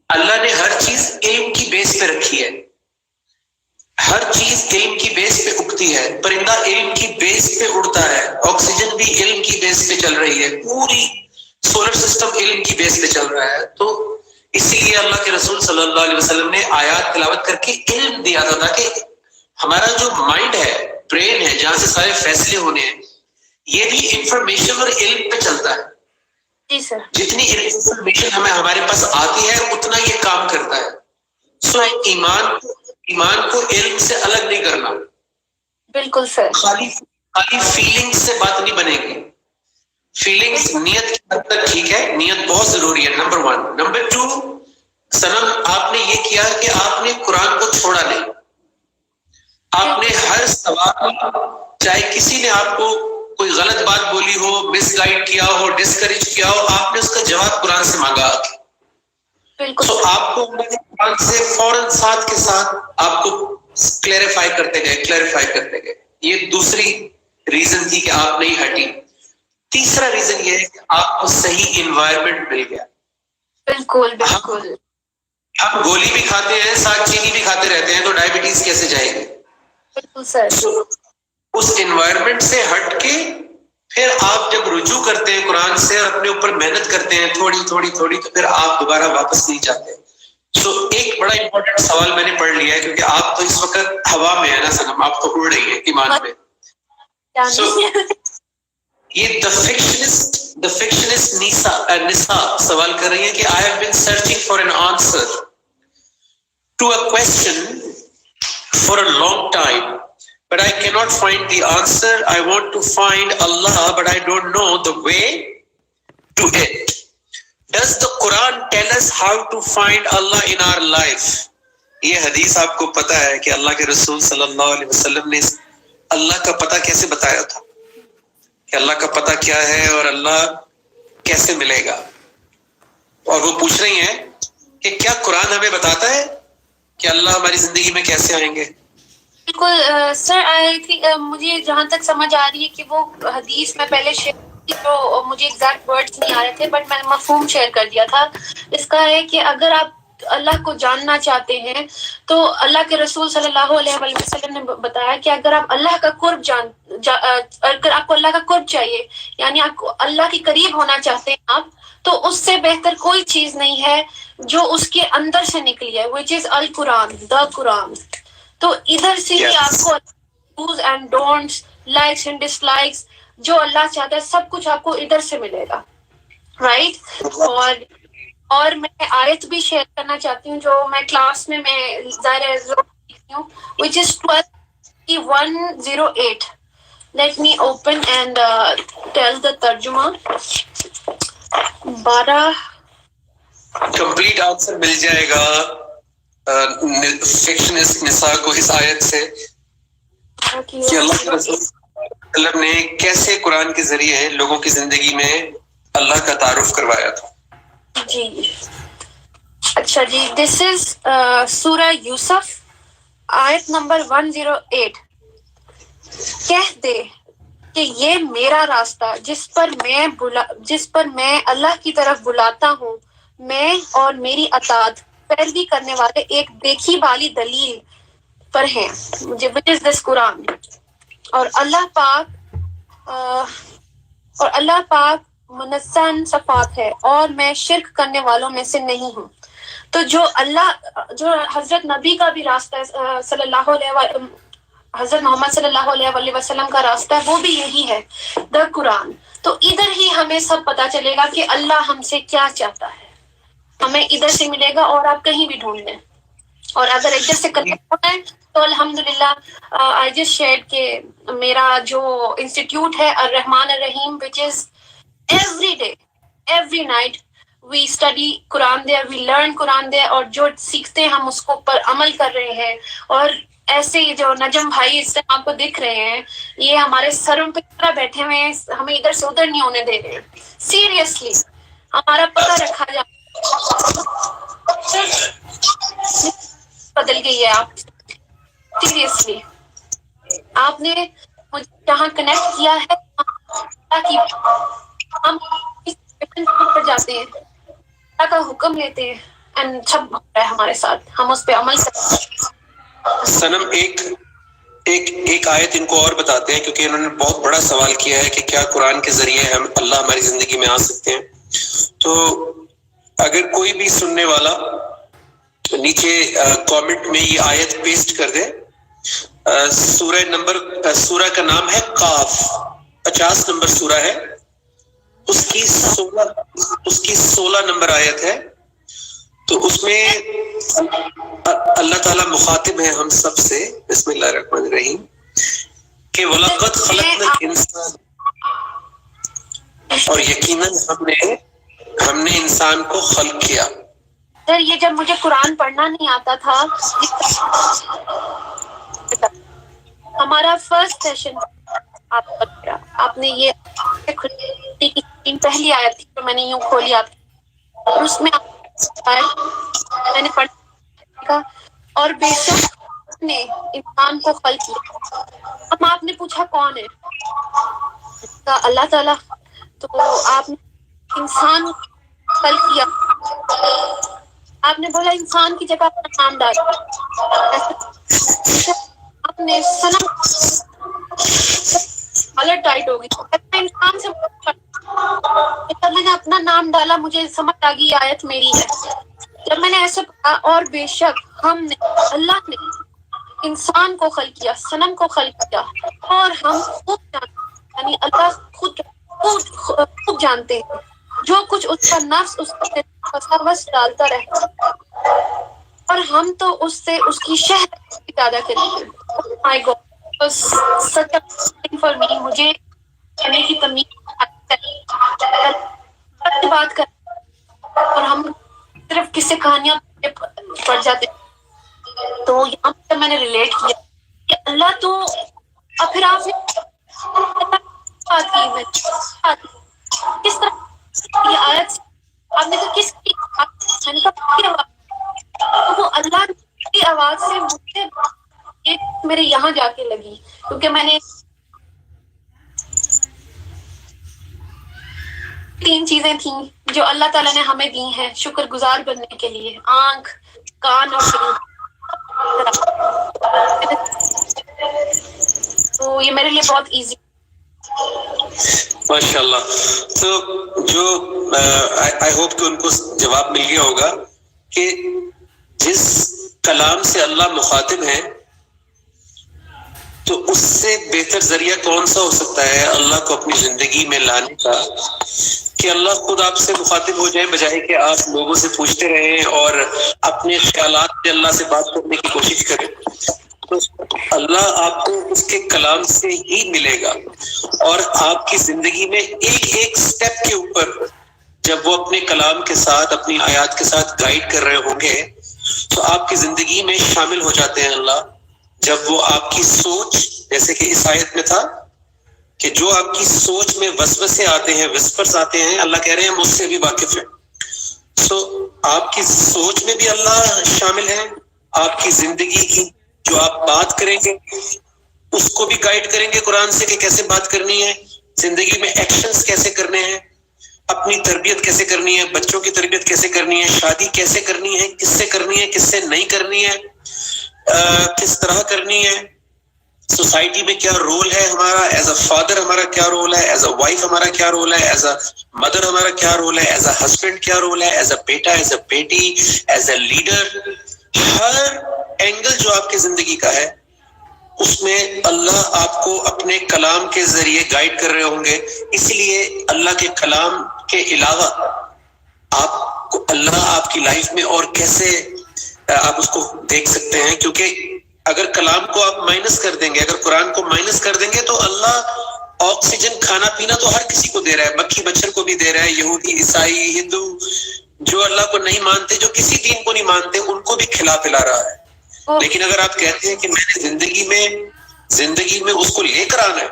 اللہ نے ہر چیز علم کی بیس پہ رکھی ہے، ہر چیز علم کی بیس پہ اگتی ہے، پرندہ علم کی بیس پہ اڑتا ہے، آکسیجن بھی علم کی بیس پہ چل رہی ہے، پوری سولر سسٹم علم کی بیس پہ چل رہا ہے۔ تو اسی لیے اللہ کے رسول صلی اللہ علیہ وسلم نے آیات تلاوت کر کے علم دیا تھا، تاکہ ہمارا جو مائنڈ ہے، برین ہے، جہاں سے سارے فیصلے ہونے ہیں، یہ بھی انفارمیشن اور علم پہ چلتا ہے۔ جی سر، جتنی انفارمیشن ہمارے پاس آتی ہے اتنا یہ کام کرتا ہے۔ سو ایمان کو علم سے الگ نہیں کرنا۔ بالکل سر، خالی فیلنگ سے بات نہیں بنے گی۔ فیلنگز نیت کی حد تک ٹھیک ہے، نیت بہت ضروری ہے، نمبر 1۔ نمبر 2، سنم آپ نے یہ کیا کہ آپ نے قرآن کو چھوڑا نہیں. آپ نے ہر سوال، چاہے کسی نے آپ کو کوئی غلط بات بولی ہو، مس گائڈ کیا ہو، ڈسکریج کیا ہو، آپ نے اس کا جواب قرآن سے مانگا. تو آپ کو قرآن سے فوراً ساتھ کے ساتھ آپ کو کلیریفائی کرتے گئے. یہ دوسری ریزن تھی کہ آپ نہیں ہٹی. تیسرا ریزن یہ ہے کہ آپ کو صحیح انوائرمنٹ مل گیا. بالکل بالکل. ہم گولی بھی کھاتے ہیں، ساتھ چینی بھی کھاتے رہتے ہیں، تو ڈائبٹیز کیسے جائے گی؟ بالکل سر. اس انوائرمنٹ سے ہٹ کے پھر آپ جب رجوع کرتے ہیں قرآن سے اور اپنے اوپر محنت کرتے ہیں تھوڑی تو پھر آپ دوبارہ واپس نہیں جاتے. ایک بڑا امپورٹنٹ سوال میں نے پڑھ لیا ہے، کیونکہ آپ تو اس وقت ہوا میں ہے نا سنم، آپ تو اڑ رہی ہے ایمان میں. یہ دا فکشنسٹ نساء سوال کر رہی ہے کہ I have been searching for an answer to a question for a long time, but I cannot find the answer. I want to find Allah, but I don't know the way to it. Does the Quran tell us how to find Allah in our life? یہ حدیث آپ کو پتا ہے کہ اللہ کے رسول صلی اللہ علیہ وسلم نے اللہ کا پتہ کیسے بتایا تھا کہ اللہ کا پتہ کیا ہے اور اللہ کیسے ملے گا. اور وہ پوچھ رہی ہیں کہ کیا قرآن ہمیں بتاتا ہے کہ اللہ ہماری زندگی میں کیسے آئیں گے؟ بالکل سر. مجھے جہاں تک سمجھ آ رہی ہے کہ وہ حدیث میں پہلے شیئر کی، جو مجھے ایگزیکٹ ورڈز نہیں آ رہے تھے، بٹ میں نے مفہوم شیئر کر دیا تھا. اس کا ہے کہ اگر آپ اللہ کو جاننا چاہتے ہیں تو اللہ کے رسول صلی اللہ علیہ وسلم نے بتایا کہ اگر آپ اللہ کا قرب اگر آپ کو اللہ کا قرب چاہیے، یعنی آپ کو اللہ کے قریب ہونا چاہتے ہیں آپ، تو اس سے بہتر کوئی چیز نہیں ہے جو اس کے اندر سے نکلی ہے، which is القرآن، دا قرآن. تو ادھر سے ہی آپ کو dos and don'ts, likes and dislikes, جو اللہ چاہتا ہے سب کچھ آپ کو ادھر سے ملے گا، رائٹ. اور میں آیت بھی شیئر کرنا چاہتی ہوں جو میں کلاس میں ظاہر لکھتی ہوں، which is 12:108. Let me open and tell the ترجمہ. 12 کمپلیٹ آنسر مل جائے گا فکشنسٹ نساء کو اس آیت سے کہ اللہ کے رسول صلی اللہ علیہ وسلم نے کیسے قرآن کے ذریعے لوگوں کی زندگی میں اللہ کا تعارف کروایا تھا. جی اچھا جی. دس از سورہ یوسف آیت نمبر 108. کہہ دے کہ یہ میرا راستہ جس پر میں اللہ کی طرف بلاتا ہوں، میں اور میری اطاعت پیروی کرنے والے ایک دیکھی والی دلیل پر ہیں، which is this قرآن. اور اللہ پاک منزہ صفات ہے اور میں شرک کرنے والوں میں سے نہیں ہوں. تو جو حضرت نبی کا بھی راستہ ہے، حضرت محمد صلی اللہ علیہ وسلم کا راستہ ہے، وہ بھی یہی ہے، دا قرآن. تو ادھر ہی ہمیں سب پتا چلے گا کہ اللہ ہم سے کیا چاہتا ہے، ہمیں ادھر سے ملے گا. اور آپ کہیں بھی ڈھونڈ لیں، اور اگر ادھر سے کنیکٹ ہونا ہے تو الحمدللہ آئی جسٹ شیئر کہ میرا جو انسٹیٹیوٹ ہے الرحمن الرحیم، which is every day, every night we study Quran there, we learn Quran there. اور جو سیکھتے ہیں ہم اس کو پر عمل کر رہے ہیں. اور ایسے ہی جو نجم بھائی اس ٹائم آپ کو دکھ رہے ہیں، یہ ہمارے سروں پہ طرح بیٹھے ہوئے ہیں، ہمیں ادھر سے ادھر نہیں ہونے دے رہے ہیں. سیریسلی ہمارا پتہ رکھا جائے. بدل گئی ہے آپ، سیریسلی آپ نے مجھے جہاں کنیکٹ کیا ہے ہم پر جاتے ہیں، اللہ کا حکم لیتے ہیں، اینڈ سب ہو رہا ہے ہمارے ساتھ، ہم اس پہ عمل کرتے ہیں. سنم ایک آیت ان کو اور بتاتے ہیں، کیونکہ انہوں نے بہت بڑا سوال کیا ہے کہ کیا قرآن کے ذریعے ہم اللہ ہماری زندگی میں آ سکتے ہیں. تو اگر کوئی بھی سننے والا نیچے کامنٹ میں یہ آیت پیسٹ کر دے. سورہ کا نام ہے قاف، 50 نمبر سورہ ہے، اس کی 16 نمبر آیت ہے. تو اس میں اللہ تعالیٰ مخاطب ہے ہم سب سے، بسم اللہ الرحمن الرحیم، کہ وَلَقَدْ خَلَقْنَا الْإِنسَانَ، اور یقیناً ہم نے انسان کو خلق کیا. سر یہ جب مجھے قرآن پڑھنا نہیں آتا تھا، ہمارا فرسٹ سیشن آپ نے یہ پہلی آیت تھی جو میں نے یوں کھولی آپ کی، اور اس میں میں نے پڑھا اور بے شک نے انسان کو خلق کیا. اب آپ نے پوچھا کون ہے؟ کہا اللہ تعالیٰ. تو آپ نے انسان خلق کیا، آپ نے بولا انسان کی جگہ اپنا نام ڈالا. ایسے آپ نے صنم حالت ٹائٹ ہو گئی. میں انسان سے میں نے اپنا نام ڈالا، مجھے سمجھ آ گئی آیت میری ہے. جب میں نے ایسے پڑھا اور بے شک ہم نے اللہ نے انسان کو خلق کیا، صنم کو خلق کیا، اور ہم خوب جانتے ہیں، یعنی اللہ خوب جانتے ہیں جو کچھ اس کا نفس اس کے وساوس ڈالتا رہتا ہے، اور ہم تو اس سے اس کی شہد پیدا کریں گے. مائی گاڈ سچ فار می. مجھے کہنے کی تمیز بات کر، اور ہم صرف کسی کہانیاں پڑھ جاتے ہیں. تو یہاں پہ میں نے ریلیٹ کیا کہ اللہ تو، اور پھر آپ نے بات کی میں کس طرح یہ آیت آپ نے کہا کس کی آواز؟ میں نے کہا کی آواز. تو وہ اللہ کی آواز سے مجھے یہ میرے یہاں جا کے لگی، کیونکہ میں نے 3 چیزیں تھیں جو اللہ تعالیٰ نے ہمیں دی ہیں شکر گزار بننے کے لیے: آنکھ، کان اور دل. تو یہ میرے لیے بہت ایزی. ماشاء اللہ. تو جو آئی ہوپ کہ ان کو جواب مل گیا ہوگا کہ جس کلام سے اللہ مخاطب ہے تو اس سے بہتر ذریعہ کون سا ہو سکتا ہے اللہ کو اپنی زندگی میں لانے کا، کہ اللہ خود آپ سے مخاطب ہو جائے، بجائے کہ آپ لوگوں سے پوچھتے رہیں اور اپنے خیالات سے اللہ سے بات کرنے کی کوشش کریں. تو اللہ آپ کو اس کے کلام سے ہی ملے گا، اور آپ کی زندگی میں ایک ایک سٹیپ کے اوپر جب وہ اپنے کلام کے ساتھ اپنی آیات کے ساتھ گائیڈ کر رہے ہوں گے تو آپ کی زندگی میں شامل ہو جاتے ہیں اللہ. جب وہ آپ کی سوچ، جیسے کہ اس آیت میں تھا کہ جو آپ کی سوچ میں وسوسے آتے ہیں، وسپرز آتے ہیں، اللہ کہہ رہے ہیں مجھ سے بھی واقف ہے. سو آپ کی سوچ میں بھی اللہ شامل ہے، آپ کی زندگی کی جو آپ بات کریں گے اس کو بھی گائیڈ کریں گے قرآن سے کہ کیسے بات کرنی ہے، زندگی میں ایکشنز کیسے کرنے ہیں، اپنی تربیت کیسے کرنی ہے، بچوں کی تربیت کیسے کرنی ہے، شادی کیسے کرنی ہے، کس سے کرنی ہے، کس سے نہیں کرنی ہے، کس طرح کرنی ہے، سوسائٹی میں کیا رول ہے ہمارا، ایز اے فادر ہمارا کیا رول ہے، ایز اے وائف ہمارا کیا رول ہے، ایز اے مدر ہمارا کیا رول ہے، ایز اے ہسبینڈ کیا رول ہے، ایز اے بیٹا، ایز اے بیٹی، ایز اے لیڈر. ہر اینگل جو آپ کی زندگی کا ہے اس میں اللہ آپ کو اپنے کلام کے ذریعے گائیڈ کر رہے ہوں گے. اسی لیے اللہ کے کلام کے علاوہ آپ کو اللہ آپ کی لائف میں اور کیسے آپ اس کو دیکھ سکتے ہیں، کیونکہ اگر کلام کو آپ مائنس کر دیں گے، اگر قرآن کو مائنس کر دیں گے تو اللہ آکسیجن، کھانا پینا تو ہر کسی کو دے رہا ہے، مکھی مچھر کو بھی دے رہا ہے، یہودی، عیسائی، ہندو، جو اللہ کو نہیں مانتے، جو کسی دین کو نہیں مانتے، ان کو بھی کھلا پلا رہا ہے. لیکن اگر آپ کہتے ہیں کہ میں نے زندگی میں اس کو لے کر آنا ہے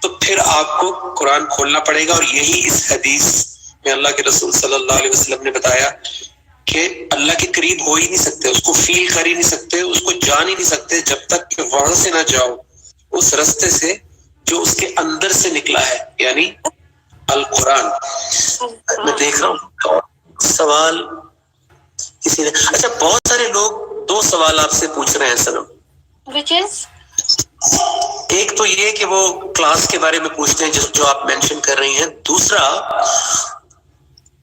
تو پھر آپ کو قرآن کھولنا پڑے گا. اور یہی اس حدیث میں اللہ کے رسول صلی اللہ علیہ وسلم نے بتایا کہ اللہ کے قریب ہو ہی نہیں سکتے، اس کو فیل کر ہی نہیں سکتے، اس کو جان ہی نہیں سکتے جب تک کہ وہاں سے نہ جاؤ اس رستے سے جو اس کے اندر سے نکلا ہے، یعنی القرآن. میں دیکھ رہا ہوں سوال کسی نے، اچھا بہت سارے لوگ 2 سوال آپ سے پوچھ رہے ہیں سنم. which is ایک تو یہ کہ وہ کلاس کے بارے میں پوچھتے ہیں جو آپ مینشن کر رہی ہیں. دوسرا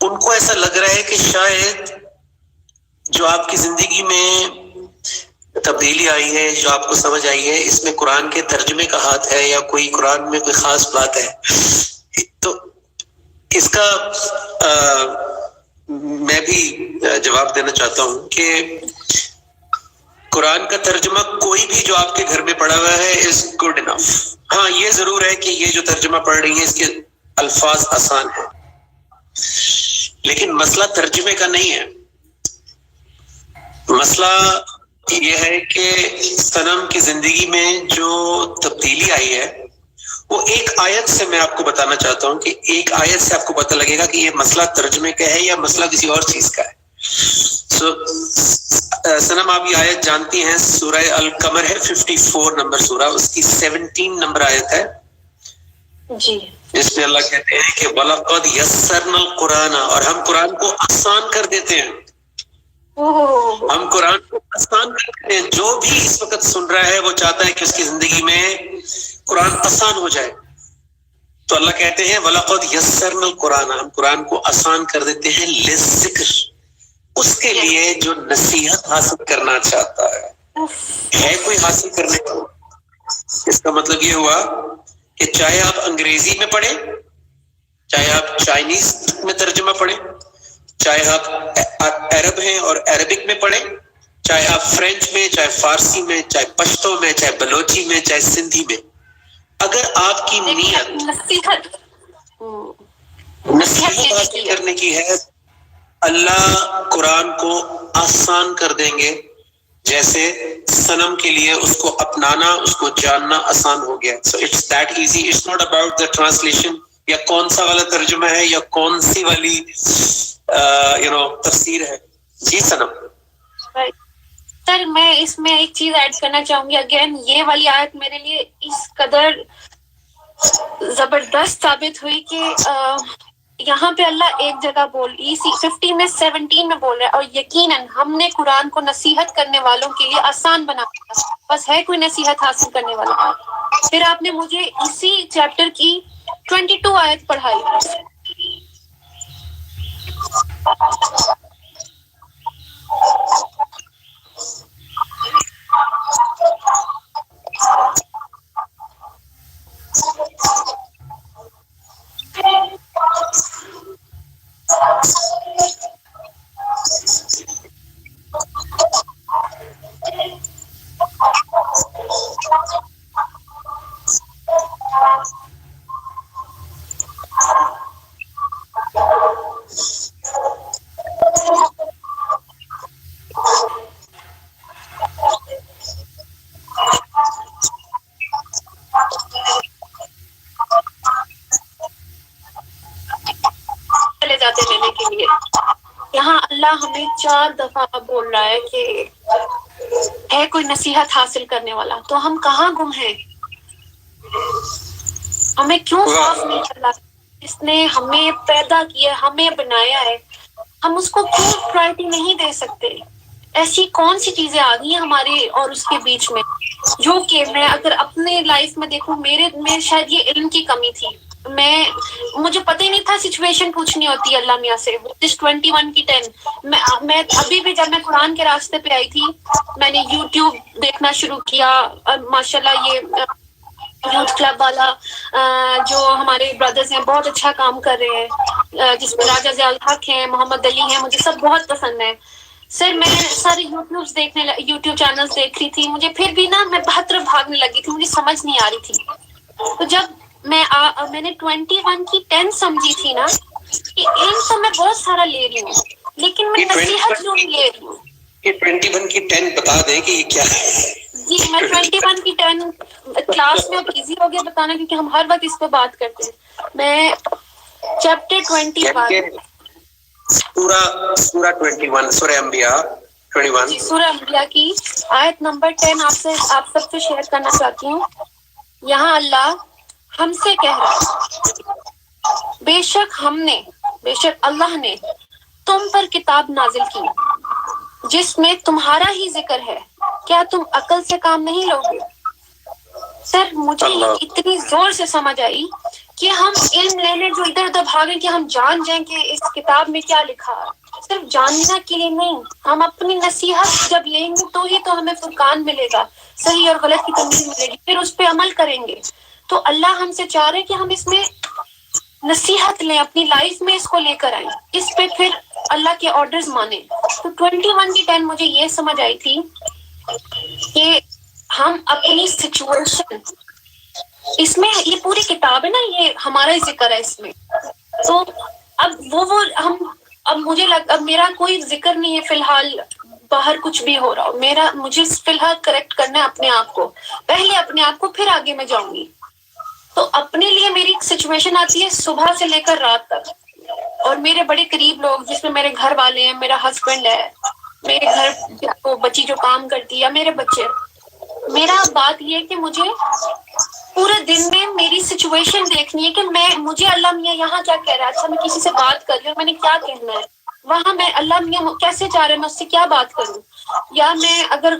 ان کو ایسا لگ رہا ہے کہ شاید جو آپ کی زندگی میں تبدیلی آئی ہے، جو آپ کو سمجھ آئی ہے، اس میں قرآن کے ترجمے کا ہاتھ ہے یا کوئی قرآن میں کوئی خاص بات ہے. تو اس کا میں بھی جواب دینا چاہتا ہوں کہ قرآن کا ترجمہ کوئی بھی جو آپ کے گھر میں پڑھا ہوا ہے از گڈ انف. ہاں یہ ضرور ہے کہ یہ جو ترجمہ پڑھ رہی ہیں اس کے الفاظ آسان ہیں، لیکن مسئلہ ترجمے کا نہیں ہے. مسئلہ یہ ہے کہ صنم کی زندگی میں جو تبدیلی آئی ہے وہ ایک آیت سے میں آپ کو بتانا چاہتا ہوں کہ ایک آیت سے آپ کو پتہ لگے گا کہ یہ مسئلہ ترجمے کا ہے یا مسئلہ کسی اور چیز کا ہے. صنم آپ یہ آیت جانتی ہیں، سورہ القمر ہے 54 نمبر سورہ، اس کی 17 نمبر آیت ہے جی، جس میں اللہ کہتے ہیں کہ وَلَقَدْ يَسَّرْنَا الْقُرْآنَ، اور ہم قرآن کو آسان کر دیتے ہیں. ہم قرآن کو آسان کرتے ہیں. جو بھی اس وقت سن رہا ہے وہ چاہتا ہے کہ اس کی زندگی میں قرآن آسان ہو جائے، تو اللہ کہتے ہیں وَلَقَدْ يَسَّرْنَا الْقُرْآنَ، ہم قرآن کو آسان کر دیتے ہیں لِلذِّکْر، اس کے لیے جو نصیحت حاصل کرنا چاہتا ہے کوئی حاصل کرنے کا. اس کا مطلب یہ ہوا کہ چاہے آپ انگریزی میں پڑھیں، چاہے آپ چائنیز میں ترجمہ پڑھیں، چاہے آپ عرب ہیں اور عربک میں پڑھیں، چاہے آپ فرینچ میں، چاہے فارسی میں، چاہے پشتو میں، چاہے بلوچی میں، چاہے سندھی میں، اگر آپ کی نیت نصیحت حاصل کرنے کی ہے، اللہ قرآن کو آسان کر دیں گے. جیسے صنم کے لیے اس کو اپنانا، اس کو جاننا آسان ہو گیا. So it's that easy. It's not about the translation یا کون سا والا ترجمہ ہے یا کون سی والی تفسیر ہے. جی صنم. سر میں اس میں ایک چیز ایڈ کرنا چاہوں گی. اگین یہ والی آیت میرے لیے اس قدر زبردست ثابت ہوئی کہ یہاں پہ اللہ ایک جگہ اسی 15 میں 17 میں بول رہا ہے، اور یقیناً ہم نے قرآن کو نصیحت کرنے والوں کے لیے آسان بنا دیا. بس ہے کوئی نصیحت حاصل کرنے والا. پھر آپ نے مجھے اسی چیپٹر کی 22 آیت پڑھائی. لینے کے لیے یہاں اللہ ہمیں 4 دفعہ بول رہا ہے کہ ہے کوئی نصیحت حاصل کرنے والا. تو ہم کہاں گم ہیں؟ ہمیں کیوں صاف نہیں چلا؟ اس نے ہمیں پیدا کیا، ہمیں بنایا ہے، ہم اس کو کیوں پرائرٹی نہیں دے سکتے؟ ایسی کون سی چیزیں آ گئی ہیں ہمارے اور اس کے بیچ میں جو کہ میں اگر اپنے لائف میں دیکھوں، میرے میں شاید یہ علم کی کمی تھی. مجھے پتہ ہی نہیں تھا سچویشن پوچھنی ہوتی ہے اللہ میاں سے. 21 کی 10 میں ابھی بھی جب میں قرآن کے راستے پہ آئی تھی میں نے یوٹیوب دیکھنا شروع کیا. ماشاءاللہ یہ یوتھ کلب والا جو ہمارے بردرز ہیں بہت اچھا کام کر رہے ہیں، جس میں راجہ ضیاء الحق ہیں، محمد علی ہیں، مجھے سب بہت پسند ہیں. سر میں سارے یوٹیوب چینلز دیکھ رہی تھی، مجھے پھر بھی میں بہت طرف بھاگنے لگی تھی، مجھے سمجھ نہیں آ رہی تھی. تو جب میں نے 21 کی 10 سمجھی تھی نا کہ علم تو میں بہت سارا لے رہی ہوں لیکن میں نصیحت جو نہیں لے رہی ہوں. یہ 21 کی 10 بتا دیں کہ یہ کیا ہے. جی میں 21 کی 10 کلاس میں اب ایزی ہو گیا بتانا کیونکہ ہم ہر وقت اس پہ بات کرتے ہیں. میں چیپٹر 21 سورہ 21 سورہ انبیاء 21 جی سورہ انبیاء کی آیت نمبر 10 آپ سب سے شیئر کرنا چاہتی ہوں. یہاں اللہ ہم سے کہہ رہا ہے بے شک اللہ نے تم پر کتاب نازل کی جس میں تمہارا ہی ذکر ہے، کیا تم عقل سے کام نہیں لوگے؟ سر مجھے اتنی زور سے سمجھ آئی کہ ہم علم لینے جو ادھر ادھر بھاگیں کہ ہم جان جائیں کہ اس کتاب میں کیا لکھا ہے. صرف جاننا کے لیے نہیں، ہم اپنی نصیحت جب لیں گے تو ہی تو ہمیں فرقان ملے گا، صحیح اور غلط کی تمیز ملے گی، پھر اس پہ عمل کریں گے. تو اللہ ہم سے چاہ رہے کہ ہم اس میں نصیحت لیں، اپنی لائف میں اس کو لے کر آئیں، اس پہ پھر اللہ کے آرڈرز مانیں. تو 21 کی 10 مجھے یہ سمجھ آئی تھی کہ ہم اپنی سچویشن، اس میں یہ پوری کتاب ہے نا، یہ ہمارا ہی ذکر ہے اس میں. تو اب اب مجھے اب میرا کوئی ذکر نہیں ہے فی الحال باہر کچھ بھی ہو رہا ہو، مجھے فی الحال کریکٹ کرنا ہے اپنے آپ کو، پہلے اپنے آپ کو، پھر آگے میں جاؤں گی. تو اپنے لیے میری سچویشن آتی ہے صبح سے لے کر رات تک، اور میرے بڑے قریب لوگ جس میں میرے گھر والے ہیں، میرا ہسبینڈ ہے، میرے گھر کو بچی جو کام کرتی ہے، یا میرے بچے. میرا بات یہ ہے کہ مجھے پورے دن میں میری سچویشن دیکھنی ہے کہ مجھے اللہ میاں یہاں کیا کہہ رہا ہے. اچھا میں کسی سے بات کر رہی ہوں، میں نے کیا کہنا ہے وہاں، میں اللہ میاں کیسے چاہ رہے ہیں میں اس سے کیا بات کروں، یا میں اگر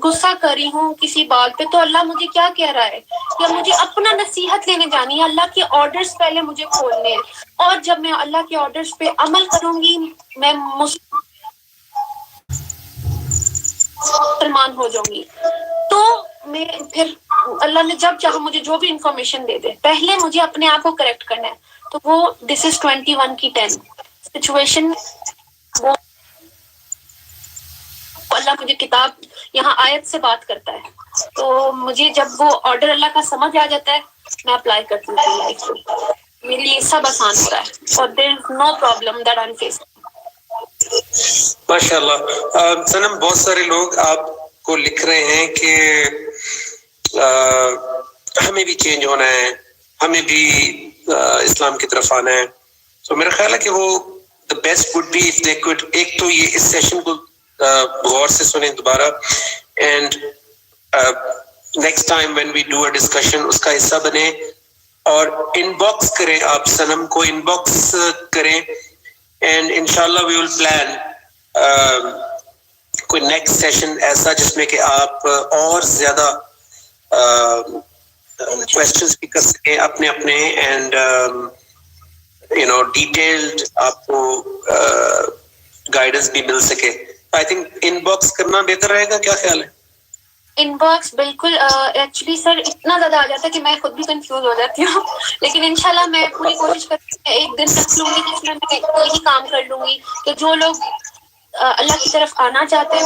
غصہ کر رہی ہوں کسی بات پہ تو اللہ مجھے کیا کہہ رہا ہے، یا مجھے اپنا نصیحت لینے جانی ہے. اللہ کے آرڈرز پہلے مجھے کھولنے ہیں، اور جب میں اللہ کے آرڈرز پہ عمل کروں گی میں مسلمان ہو جاؤں گی. تو میں پھر اللہ نے جب چاہا مجھے جو بھی انفارمیشن دے دے، پہلے مجھے اپنے آپ کو کریکٹ کرنا ہے. تو وہ دس از 21 کی 10 سچویشن. وہ اللہ مجھے کتاب یہاں آیت سے بات کرتا ہے، تو مجھے جب وہ آرڈر اللہ کا سمجھ آ جاتا ہے میں اپلائی کرتی ہوں اپنی لائف میں. میرے لیے سب آسان ہو رہا ہے، اور there is no problem that I am facing. ماشاء اللہ. صنم بہت سارے لوگ آپ کو لکھ رہے ہیں کہ ہمیں بھی چینج ہونا ہے، ہمیں بھی اسلام کی طرف آنا ہے. تو میرا خیال ہے کہ وہ the best would be if they could ایک تو یہ اس سیشن کو غور سے سنیں دوبارہ، and next time when we do a discussion اس کا حصہ بنے، اور ان باکس کریں، آپ صنم کو ان باکس کریں، اینڈ انشاءاللہ we will plan کوئی نیکسٹ سیشن ایسا جس میں کہ آپ اور زیادہ کوشچنس بھی کر سکیں اپنے اپنے، اینڈ ڈیٹیلڈ آپ کو گائیڈنس بھی مل سکے. آئی تھنک ان باکس کرنا بہتر رہے گا، کیا خیال ہے؟ ان باکس بالکل. ایکچولی سر اتنا زیادہ آ جاتا ہے کہ میں خود بھی کنفیوز ہو جاتی ہوں، لیکن انشاءاللہ میں پوری کوشش کرتی ہوں ایک دن رکھ لوں گی جس میں کوئی ہی کام کر لوں گی کہ جو لوگ اللہ کی طرف آنا چاہتے ہیں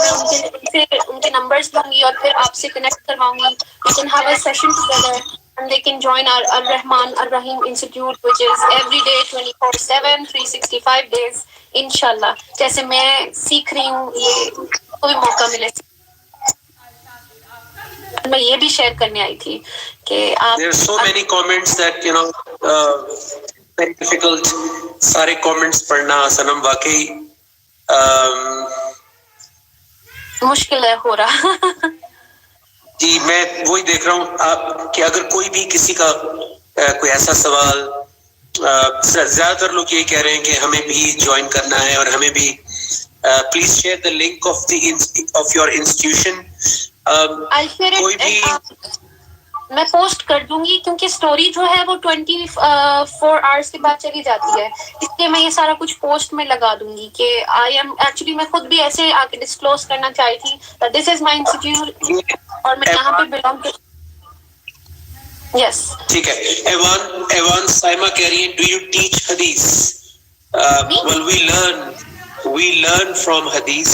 میں ان کے نمبرز لوں گی اور پھر آپ سے کنیکٹ کرواؤں گی. We can have a session together and they can join our Ar-Rahman Ar-Rahim Institute which is every day 24/7 365 days انشاءاللہ. جیسے میں سیکھ رہی ہوں، یہ کوئی موقع ملے. میں یہ بھی شیئر کرنے آئی تھی کہ آپ There are so many comments that very difficult سارے comments پڑھنا صنم واقعی مشکل ہے ہو رہا. جی میں وہی دیکھ رہا ہوں آپ کہ اگر کوئی بھی کسی کا کوئی ایسا سوال، زیادہ تر لوگ یہ کہہ رہے ہیں کہ ہمیں بھی جوائن کرنا ہے اور ہمیں بھی please share the link of your institution. کوئی بھی میں پوسٹ کر دوں گی کیونکہ اسٹوری جو ہے وہ 24 آورس کے بعد چلی جاتی ہے، اس لیے میں یہ سارا کچھ پوسٹ میں لگا دوں گی کہ آئی ایم ایکچولی میں خود بھی ایسے آ کے ڈسکلوز کرنا چاہی تھی دس از مائی انسٹیٹیوٹ اور میں یہاں پہ بلانگ کر. یس ٹھیک ہے. ایوان سائمہ کہہ رہی ہیں ڈو یو ٹیچ حدیث؟ well we learn from حدیث.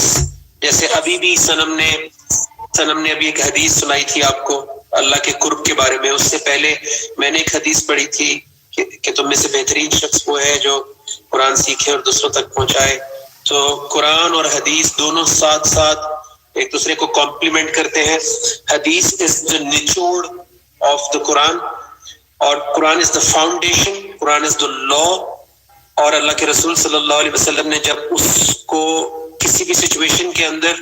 جیسے ابھی بھی صنم نے ابھی ایک حدیث سنائی تھی آپ کو اللہ کے قرب کے بارے میں. اس سے پہلے میں نے ایک حدیث پڑھی تھی کہ تم میں سے بہترین شخص وہ ہے جو قرآن سیکھے اور دوسروں تک پہنچائے. تو قرآن اور حدیث دونوں ساتھ ساتھ ایک دوسرے کو کمپلیمنٹ کرتے ہیں. حدیث از دا نچوڑ آف دا قرآن، اور قرآن از دا فاؤنڈیشن، قرآن از دا لا. اور اللہ کے رسول صلی اللہ علیہ وسلم نے جب اس کو کسی بھی سچویشن کے اندر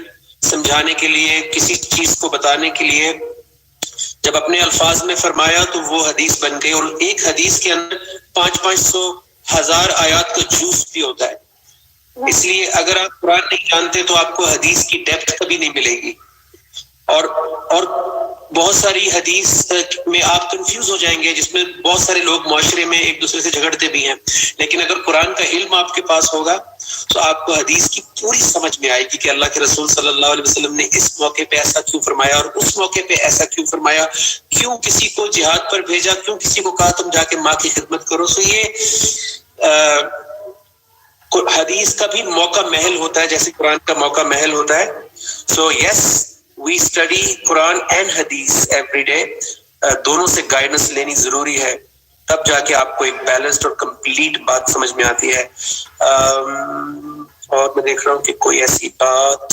سمجھانے کے لیے، کسی چیز کو بتانے کے لیے جب اپنے الفاظ میں فرمایا تو وہ حدیث بن گئی. اور ایک حدیث کے اندر 500 1000 آیات کا جوس بھی ہوتا ہے. اس لیے اگر آپ قرآن نہیں جانتے تو آپ کو حدیث کی ڈیپتھ کبھی نہیں ملے گی. اور بہت ساری حدیث میں آپ کنفیوز ہو جائیں گے، جس میں بہت سارے لوگ معاشرے میں ایک دوسرے سے جھگڑتے بھی ہیں. لیکن اگر قرآن کا علم آپ کے پاس ہوگا تو آپ کو حدیث کی پوری سمجھ میں آئے گی کہ اللہ کے رسول صلی اللہ علیہ وسلم نے اس موقع پہ ایسا کیوں فرمایا اور اس موقع پہ ایسا کیوں فرمایا، کیوں کسی کو جہاد پر بھیجا، کیوں کسی کو کہا تم جا کے ماں کی خدمت کرو. سو یہ حدیث کا بھی موقع محل ہوتا ہے جیسے قرآن کا موقع محل ہوتا ہے. سو یس وی اسٹڈی قرآن اینڈ حدیث ایوری ڈے. دونوں سے گائیڈنس لینی ضروری ہے، تب جا کے آپ کو ایک بیلنسڈ اور کمپلیٹ بات سمجھ میں آتی ہے. اور میں دیکھ رہا ہوں کہ کوئی ایسی بات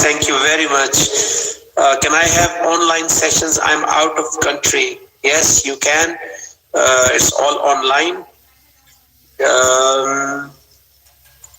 Thank you very much. Can I have online sessions? I'm out of country. Yes, you can. It's all online.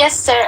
Yes sir,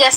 yes.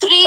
3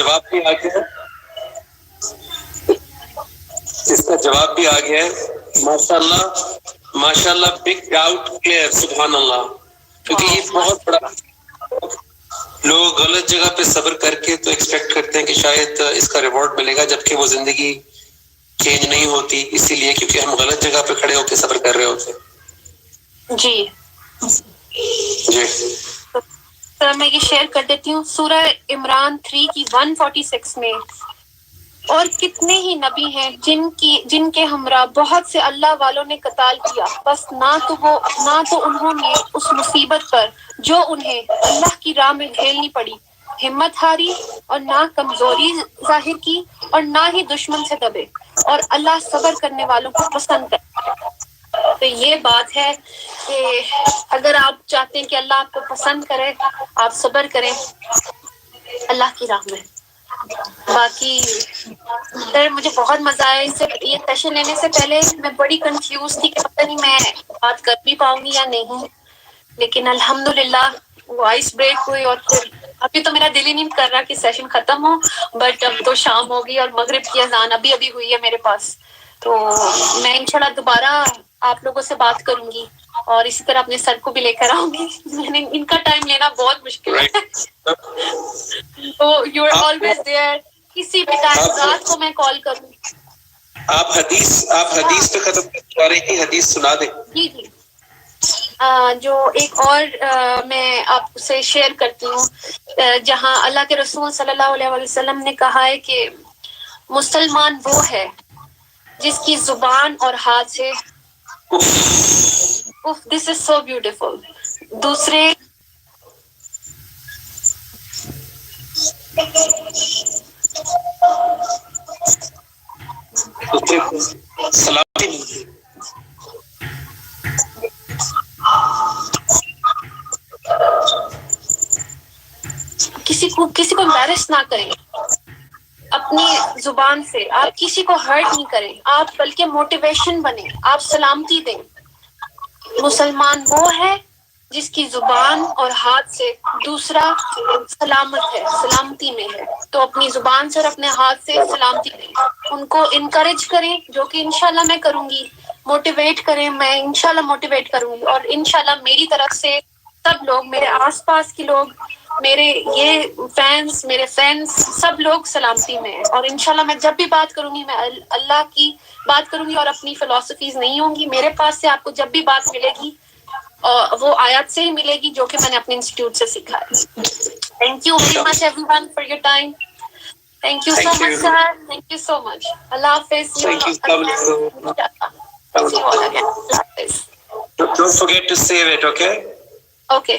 جواب بھی آ گیا، اس کا جواب بھی آ گیا ہے. ماشاء اللہ بگ ڈاؤٹ کلیئر، سبحان اللہ. کیونکہ یہ بہت بڑا، لوگ غلط جگہ پہ صبر کر کے تو ایکسپیکٹ کرتے ہیں کہ شاید اس کا ریوارڈ ملے گا، جبکہ وہ زندگی چینج نہیں ہوتی، اسی لیے کیونکہ ہم غلط جگہ پہ کھڑے ہو کے صبر کر رہے ہوتے. جی جی سر، میں یہ شیئر کر دیتی ہوں. سورہ عمران 3 کی 146 میں، اور کتنے ہی نبی ہیں جن کے ہمراہ بہت سے اللہ والوں نے قتال کیا، بس نہ تو انہوں نے اس مصیبت پر جو انہیں اللہ کی راہ میں جھیلنی پڑی ہمت ہاری، اور نہ کمزوری ظاہر کی، اور نہ ہی دشمن سے دبے، اور اللہ صبر کرنے والوں کو پسند کرے. تو یہ بات ہے کہ اگر آپ چاہتے ہیں کہ اللہ آپ کو پسند کرے، آپ صبر کریں اللہ کی راہ میں. باقی سر مجھے بہت مزہ آیا اس سے. یہ سیشن لینے سے پہلے میں بڑی کنفیوز تھی کہ پتہ نہیں میں بات کر بھی پاؤں گی یا نہیں، لیکن الحمدللہ وہ آئس بریک ہوئی. اور پھر ابھی تو میرا دل ہی نہیں کر رہا کہ سیشن ختم ہو، بٹ اب تو شام ہوگی اور مغرب کی اذان ابھی ہوئی ہے میرے پاس. تو میں انشاءاللہ دوبارہ آپ لوگوں سے بات کروں گی، اور اسی طرح اپنے سر کو بھی لے کر آؤں گی. میں نے ان کا ٹائم لینا بہت مشکل ہے. تو یو آر آلویز دیئر، کسی بھی ٹائم رات کو میں کال کروں. آپ حدیث پہ ختم کر رہی تھی، حدیث سنا دیں. جی جو ایک اور میں آپ سے شیئر کرتی ہوں، جہاں اللہ کے رسول صلی اللہ علیہ وسلم نے کہا ہے کہ مسلمان وہ ہے جس کی زبان اور ہاتھ سے، دس از سو بیوٹیفل، دوسرے سلامتی کسی کو امبیرس نہ کریں اپنی زبان سے. آپ کسی کو ہرٹ نہیں کریں، آپ بلکہ موٹیویشن بنیں، آپ سلامتی دیں. مسلمان وہ ہے جس کی زبان اور ہاتھ سے دوسرا سلامت ہے، سلامتی میں ہے. تو اپنی زبان سے اور اپنے ہاتھ سے سلامتی دیں. ان کو انکریج کریں، جو کہ انشاءاللہ میں کروں گی. موٹیویٹ کریں، میں انشاءاللہ موٹیویٹ کروں گی. اور انشاءاللہ میری طرف سے سب لوگ، میرے آس پاس کے لوگ، میرے یہ فینس، میرے فرینڈس، سب لوگ سلامتی میں ہیں. اور انشاءاللہ میں جب بھی بات کروں گی، میں اللہ کی بات کروں گی اور اپنی فلسفیز نہیں ہوں گی. میرے پاس سے آپ کو جب بھی بات ملے گی وہ آیات سے ہی ملے گی، جو کہ میں نے اپنے انسٹیٹیوٹ سے سیکھا ہے. Thank you very much everyone for your time. Thank you so much sir, thank you so much. اللہ حافظ. Don't forget to save it, okay? Okay.